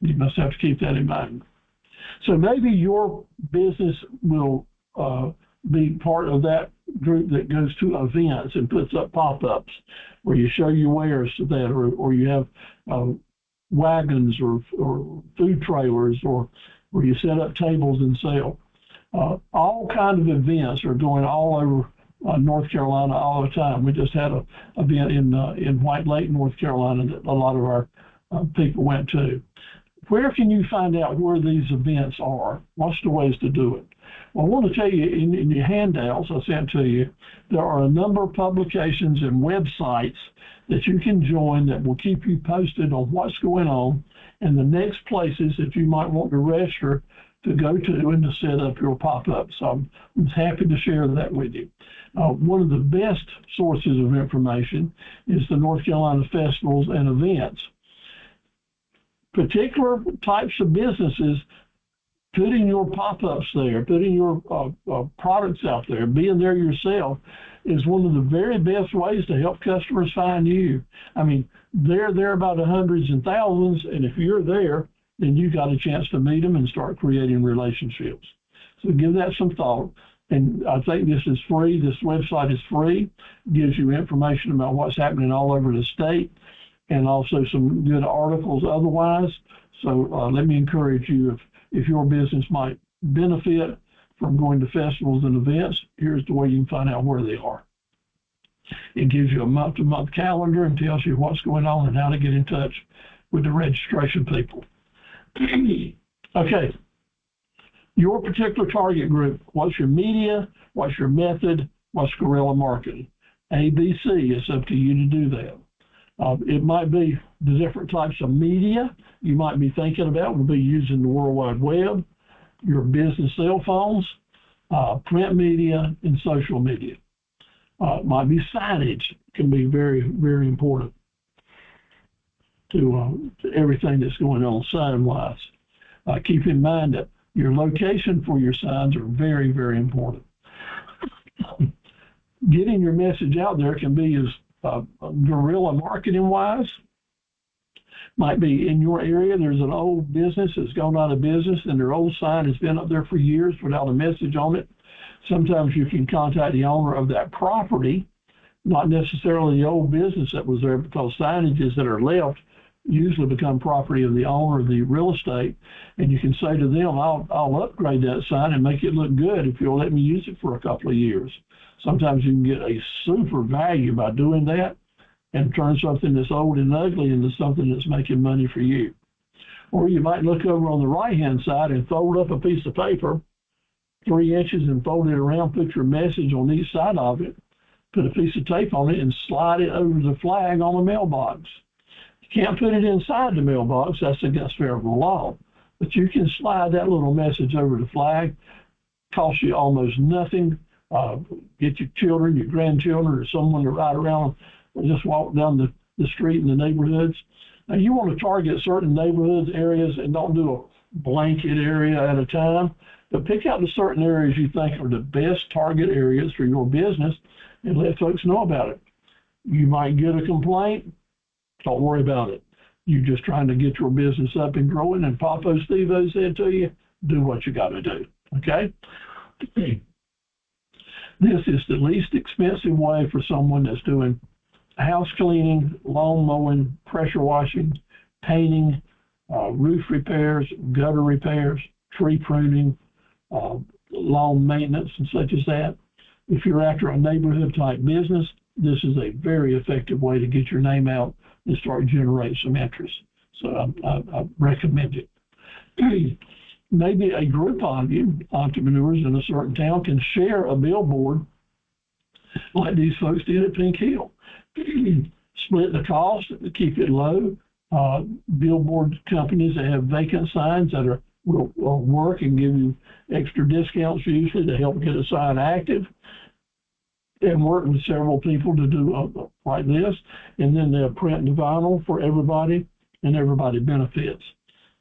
You must have to keep that in mind. So maybe your business will be part of that group that goes to events and puts up pop-ups where you show your wares to that, or you have wagons or food trailers, or where you set up tables and sell. All kinds of events are going all over North Carolina all the time. We just had an event in White Lake, North Carolina, that a lot of our people went to. Where can you find out where these events are? What's the ways to do it? Well, I want to tell you in your handouts I sent to you, there are a number of publications and websites that you can join that will keep you posted on what's going on and the next places that you might want to register to go to and to set up your pop-up. So I'm happy to share that with you. One of the best sources of information is the North Carolina Festivals and Events. Particular types of businesses, putting your pop-ups there, putting your products out there, being there yourself is one of the very best ways to help customers find you. I mean, they're there by the hundreds and thousands, and if you're there, then you got a chance to meet them and start creating relationships. So give that some thought. And I think this is free. This website is free. It gives you information about what's happening all over the state and also some good articles otherwise. So let me encourage you, if your business might benefit from going to festivals and events, here's the way you can find out where they are. It gives you a month-to-month calendar and tells you what's going on and how to get in touch with the registration people. Okay, your particular target group, what's your media, what's your method, what's guerrilla marketing? ABC, it's up to you to do that. It might be the different types of media you might be thinking about will be using the World Wide Web, your business cell phones, print media, and social media. It might be signage, can be very, very important to everything that's going on sign-wise. Keep in mind that your location for your signs are very, very important. Getting your message out there can be as guerrilla marketing-wise. Might be in your area, there's an old business that's gone out of business and their old sign has been up there for years without a message on it. Sometimes you can contact the owner of that property, not necessarily the old business that was there, because signages that are left usually become property of the owner of the real estate, and you can say to them, I'll upgrade that sign and make it look good if you'll let me use it for a couple of years. Sometimes you can get a super value by doing that and turn something that's old and ugly into something that's making money for you. Or you might look over on the right-hand side and fold up a piece of paper 3 inches and fold it around, put your message on each side of it, put a piece of tape on it, and slide it over the flag on the mailbox. You can't put it inside the mailbox, that's against federal law, but you can slide that little message over the flag, cost you almost nothing. Get your children, your grandchildren, or someone to ride around or just walk down the street in the neighborhoods. Now, you want to target certain neighborhoods, areas, and don't do a blanket area at a time, but pick out the certain areas you think are the best target areas for your business and let folks know about it. You might get a complaint, don't worry about it. You're just trying to get your business up and growing, and Papa Steve-O said to you, do what you got to do, okay? This is the least expensive way for someone that's doing house cleaning, lawn mowing, pressure washing, painting, roof repairs, gutter repairs, tree pruning, lawn maintenance, and such as that. If you're after a neighborhood type business, this is a very effective way to get your name out and start generating some interest. So I recommend it. Maybe a group of you, entrepreneurs in a certain town, can share a billboard like these folks did at Pink Hill. Split the cost, keep it low. Billboard companies that have vacant signs that will work and give you extra discounts usually to help get a sign active, and work with several people to do like this, and then they'll print the vinyl for everybody, and everybody benefits.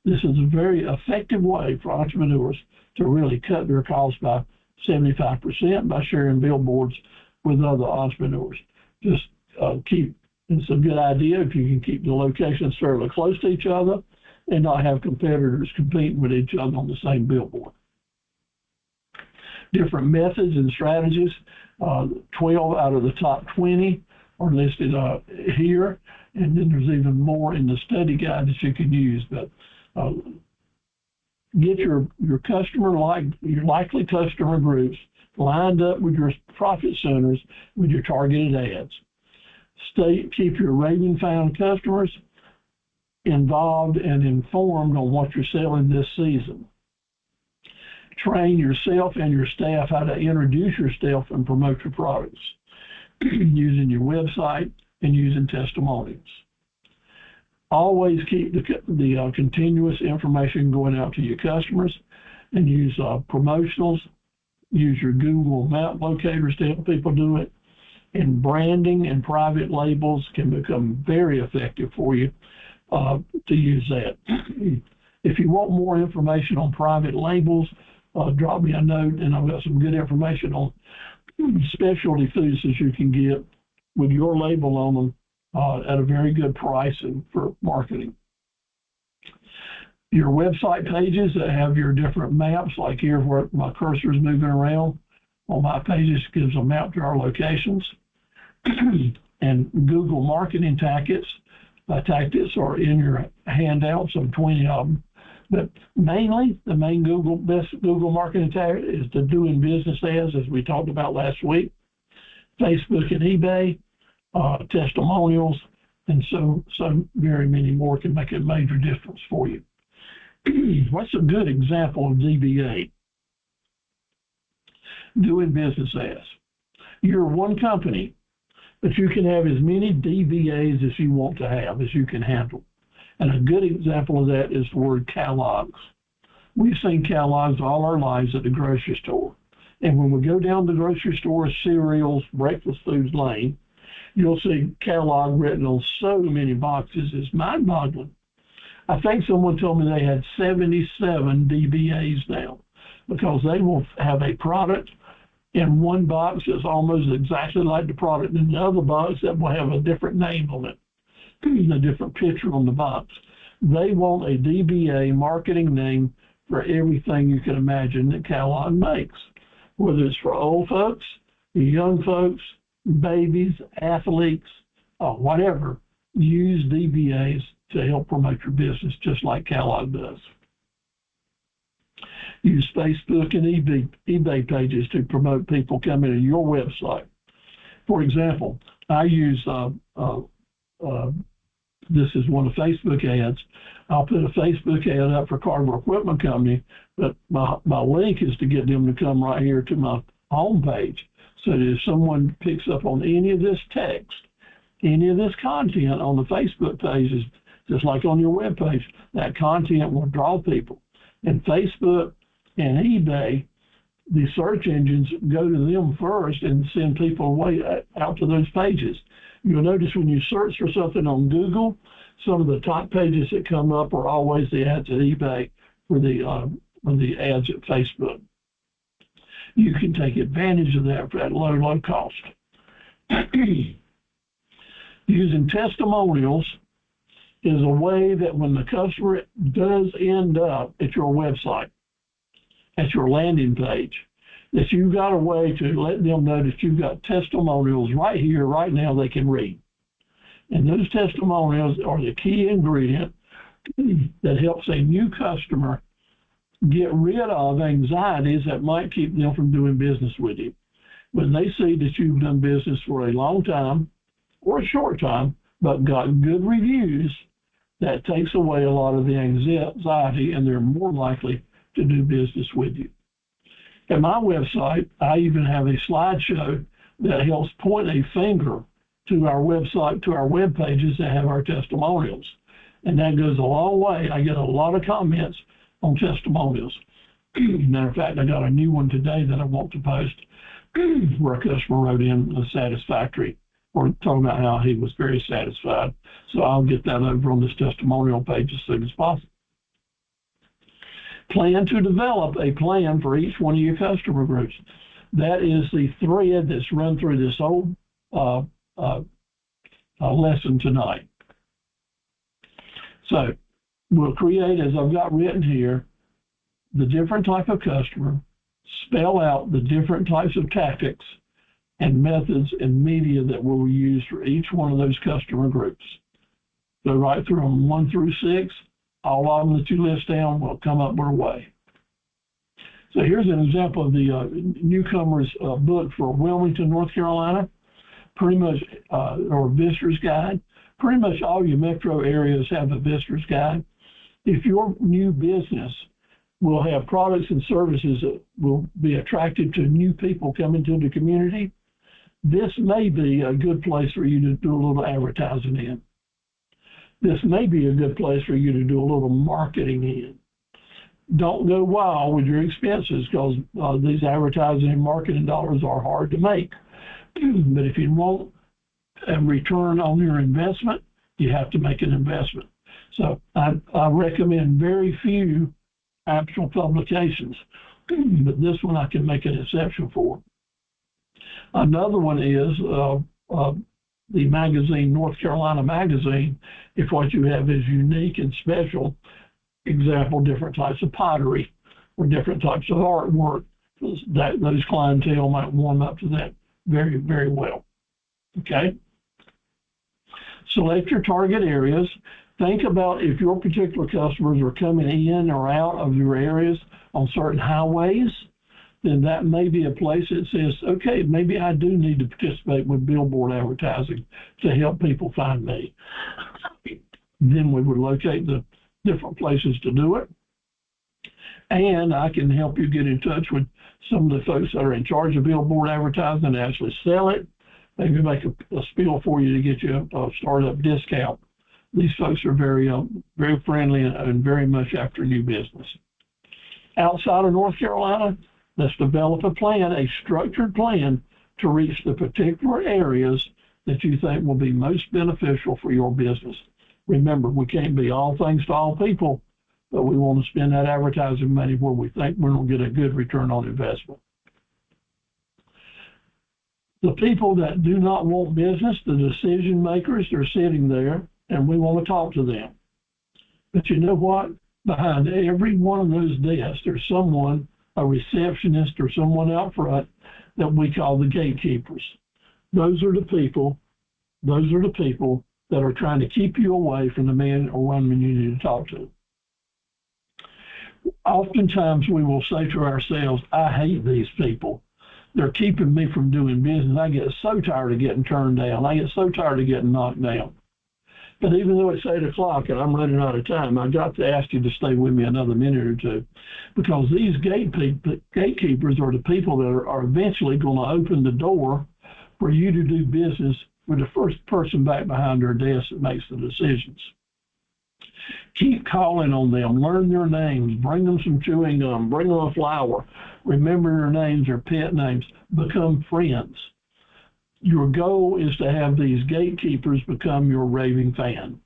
This is a very effective way for entrepreneurs to really cut their costs by 75% by sharing billboards with other entrepreneurs. Just it's a good idea if you can keep the locations fairly close to each other and not have competitors competing with each other on the same billboard. Different methods and strategies, 12 out of the top 20 are listed here, and then there's even more in the study guide that you can use. But get your your likely customer groups lined up with your profit centers with your targeted ads. Keep your raving fan customers involved and informed on what you're selling this season. Train yourself and your staff how to introduce yourself and promote your products using your website and using testimonials. Always keep the continuous information going out to your customers, and use promotionals. Use your Google map locators to help people do it. And branding and private labels can become very effective for you to use that. If you want more information on private labels, drop me a note, and I've got some good information on specialty foods that you can get with your label on them at a very good price and for marketing. Your website pages that have your different maps, like here where my cursor is moving around on my pages, gives a map to our locations. And Google marketing tactics are in your handouts, of 20 of them. But mainly, the main best Google marketing tactic is the doing business ads, as we talked about last week. Facebook and eBay, testimonials, and so very many more can make a major difference for you. What's a good example of DBA? Doing business ads. You're one company, but you can have as many DBAs as you want to have, as you can handle. And a good example of that is the word catalogs. We've seen catalogs all our lives at the grocery store. And when we go down the grocery store, cereals, breakfast foods lane, you'll see catalog written on so many boxes. It's mind-boggling. I think someone told me they had 77 DBAs now, because they will have a product in one box that's almost exactly like the product in the other box that will have a different name on it, a different picture on the box. They want a DBA marketing name for everything you can imagine that catalog makes, whether it's for old folks, young folks, babies, athletes, whatever. Use DBAs to help promote your business, just like catalog does. Use Facebook and eBay pages to promote people coming to your website. For example, I use, this is one of Facebook ads. I'll put a Facebook ad up for Carver Equipment Company, but my link is to get them to come right here to my home page, so that if someone picks up on any of this text, any of this content on the Facebook page, is just like on your web page, that content will draw people. And Facebook and eBay, the search engines go to them first and send people away out to those pages. You'll notice when you search for something on Google, some of the top pages that come up are always the ads at eBay or the ads at Facebook. You can take advantage of that at low cost. Using testimonials is a way that when the customer does end up at your website, at your landing page, that you've got a way to let them know that you've got testimonials right here, right now, they can read. And those testimonials are the key ingredient that helps a new customer get rid of anxieties that might keep them from doing business with you. When they see that you've done business for a long time or a short time, but got good reviews, that takes away a lot of the anxiety, and they're more likely to do business with you. At my website, I even have a slideshow that helps point a finger to our website, to our web pages that have our testimonials. And that goes a long way. I get a lot of comments on testimonials. Matter of fact, I got a new one today that I want to post where a customer wrote in a satisfactory, or talking about how he was very satisfied. So I'll get that over on this testimonial page as soon as possible. Plan to develop a plan for each one of your customer groups. That is the thread that's run through this whole lesson tonight. So We'll create, as I've got written here, the different type of customer, spell out the different types of tactics and methods and media that we'll use for each one of those customer groups. So right through them 1 through 6, all of them that you list down will come up our way. So here's an example of the newcomer's book for Wilmington, North Carolina, pretty much, or visitor's guide. Pretty much all your metro areas have a visitor's guide. If your new business will have products and services that will be attractive to new people coming to the community, this may be a good place for you to do a little advertising in. This may be a good place for you to do a little marketing in. Don't go wild with your expenses, because these advertising and marketing dollars are hard to make. But if you want a return on your investment, you have to make an investment. So I recommend very few actual publications, but this one I can make an exception for. Another one is the magazine, North Carolina Magazine. If what you have is unique and special, example, different types of pottery or different types of artwork, those clientele might warm up to that very, very well. Okay? Select your target areas. Think about if your particular customers are coming in or out of your areas on certain highways, then that may be a place that says, okay, maybe I do need to participate with billboard advertising to help people find me. Then we would locate the different places to do it. And I can help you get in touch with some of the folks that are in charge of billboard advertising and actually sell it. Maybe make a spiel for you to get you a startup discount. These folks are very friendly and very much after new business. Outside of North Carolina, let's develop a plan, a structured plan to reach the particular areas that you think will be most beneficial for your business. Remember, we can't be all things to all people, but we want to spend that advertising money where we think we're going to get a good return on investment. The people that do not want business, the decision makers, they're sitting there, and we want to talk to them. But you know what? Behind every one of those desks, there's someone, a receptionist or someone out front, that we call the gatekeepers. Those are the people that are trying to keep you away from the man or woman you need to talk to. Oftentimes we will say to ourselves, I hate these people. They're keeping me from doing business. I get so tired of getting turned down. I get so tired of getting knocked down. But even though it's 8 o'clock and I'm running out of time, I've got to ask you to stay with me another minute or two, because these gatekeepers are the people that are eventually going to open the door for you to do business with the first person back behind their desk that makes the decisions. Keep calling on them, learn their names, bring them some chewing gum, bring them a flower, remember their names, their pet names, become friends. Your goal is to have these gatekeepers become your raving fan,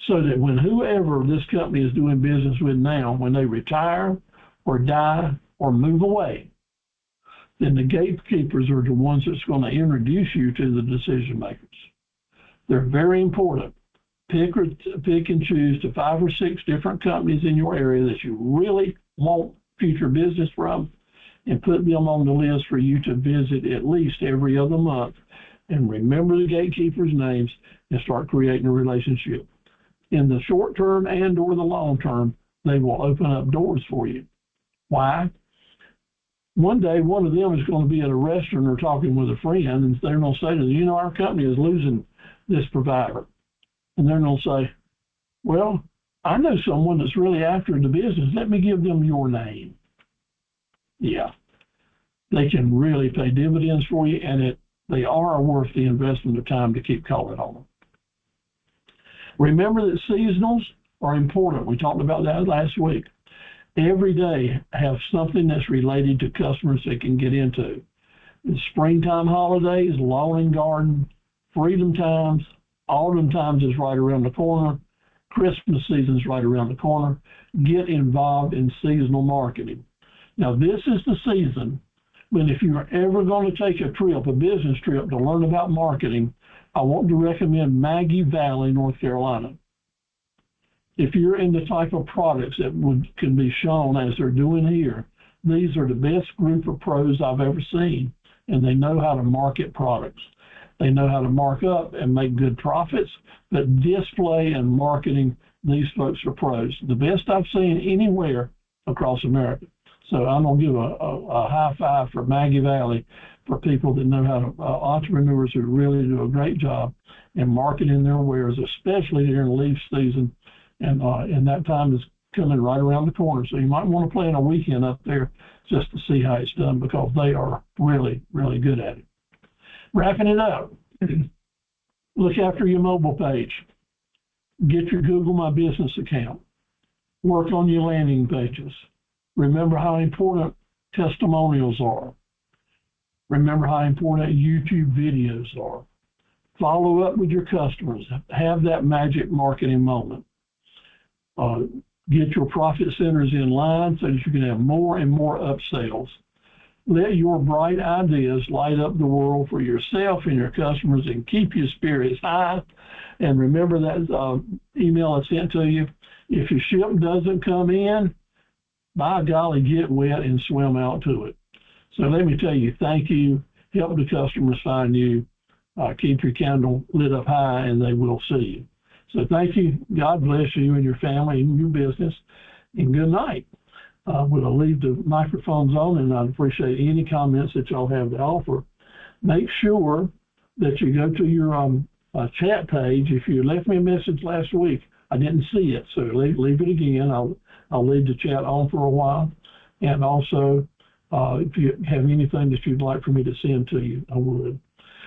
so that when whoever this company is doing business with now, when they retire or die or move away, then the gatekeepers are the ones that's going to introduce you to the decision makers. They're very important. Pick and choose to 5 or 6 different companies in your area that you really want future business from, and put them on the list for you to visit at least every other month. And remember the gatekeepers' names and start creating a relationship. In the short term and or the long term, they will open up doors for you. Why? One day, one of them is going to be at a restaurant or talking with a friend, and they're going to say to them, you know, our company is losing this provider. And they're going to say, well, I know someone that's really after the business. Let me give them your name. Yeah, they can really pay dividends for you, and they are worth the investment of time to keep calling on them. Remember that seasonals are important. We talked about that last week. Every day have something that's related to customers they can get into. The springtime holidays, lawn and garden, freedom times, autumn times is right around the corner. Christmas season is right around the corner. Get involved in seasonal marketing. Now, this is the season when if you're ever going to take a trip, a business trip, to learn about marketing, I want to recommend Maggie Valley, North Carolina. if you're in the type of products that can be shown as they're doing here, these are the best group of pros I've ever seen, and they know how to market products. They know how to mark up and make good profits, but display and marketing, these folks are pros. The best I've seen anywhere across America. So I'm going to give a high five for Maggie Valley for people that know how to, entrepreneurs who really do a great job in marketing their wares, especially during leaf season. And that time is coming right around the corner. So you might want to plan a weekend up there just to see how it's done, because they are really, really good at it. Wrapping it up, look after your mobile page. Get your Google My Business account. Work on your landing pages. Remember how important testimonials are. Remember how important YouTube videos are. Follow up with your customers. Have that magic marketing moment. Get your profit centers in line so that you can have more and more upsells. Let your bright ideas light up the world for yourself and your customers, and keep your spirits high. And remember that email I sent to you. If your ship doesn't come in, by golly, get wet and swim out to it. So let me tell you, thank you. Help the customers find you. Keep your candle lit up high, and they will see you. So thank you. God bless you and your family and your business. And good night. We'll leave the microphones on, and I'd appreciate any comments that y'all have to offer. Make sure that you go to your chat page. If you left me a message last week, I didn't see it, so leave it again. I'll leave the chat on for a while. And also, if you have anything that you'd like for me to send to you, I would.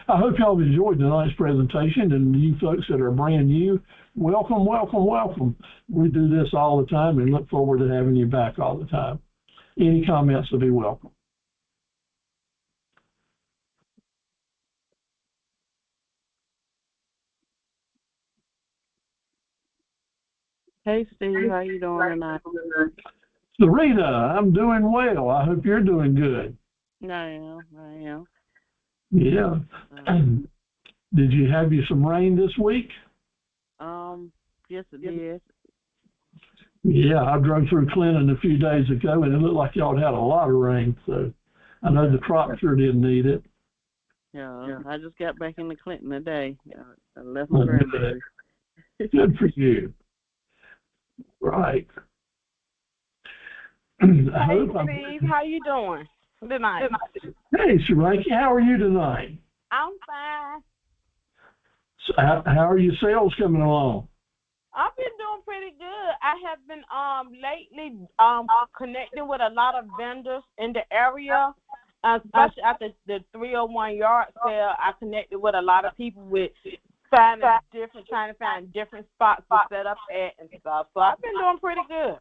I hope y'all enjoyed tonight's presentation, and you folks that are brand new, welcome, welcome, welcome. We do this all the time and look forward to having you back all the time. Any comments will be welcome. Hey, Steve, how you doing tonight? Sarita, I'm doing well. I hope you're doing good. I am. Yeah. Did you have some rain this week? Yes, it did. Yeah, I drove through Clinton a few days ago, and it looked like y'all had a lot of rain. So I know the crop sure didn't need it. Yeah, I just got back into Clinton today. I left my grandbaby. Good for you. Right. Hey, Steve, how you doing tonight? Hey, Sharaki, how are you tonight? I'm fine. So how are your sales coming along? I've been doing pretty good. I have been lately connecting with a lot of vendors in the area, especially after the 301 yard sale. I connected with a lot of people with trying to find different spots to set up at and stuff. So I've been doing pretty good.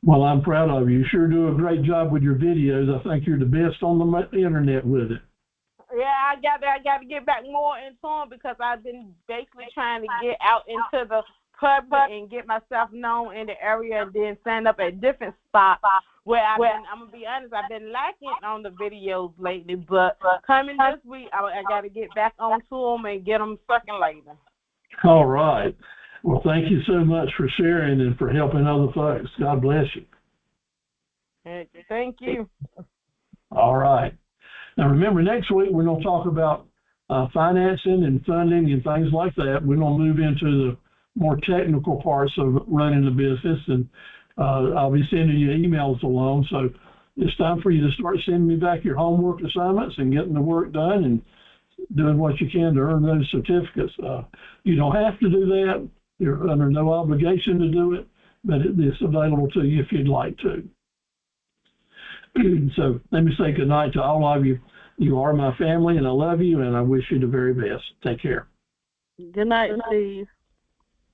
Well, I'm proud of you. You sure do a great job with your videos. I think you're the best on the internet with it. Yeah, I got to get back more into them, because I've been basically trying to get out into the public and get myself known in the area, and then stand up at different spots where I'm going to be honest, I've been lacking on the videos lately, but coming this week, I got to get back onto them and get them circulating. All right. Well, thank you so much for sharing and for helping other folks. God bless you. Thank you. All right. Now, remember, next week we're going to talk about financing and funding and things like that. We're going to move into the more technical parts of running the business, and I'll be sending you emails along. So it's time for you to start sending me back your homework assignments and getting the work done and doing what you can to earn those certificates. You don't have to do that. You're under no obligation to do it, but it's available to you if you'd like to. So let me say good night to all of you. You are my family, and I love you, and I wish you the very best. Take care. Good night, Steve.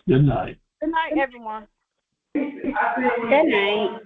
Good night. Good night, everyone. Good night.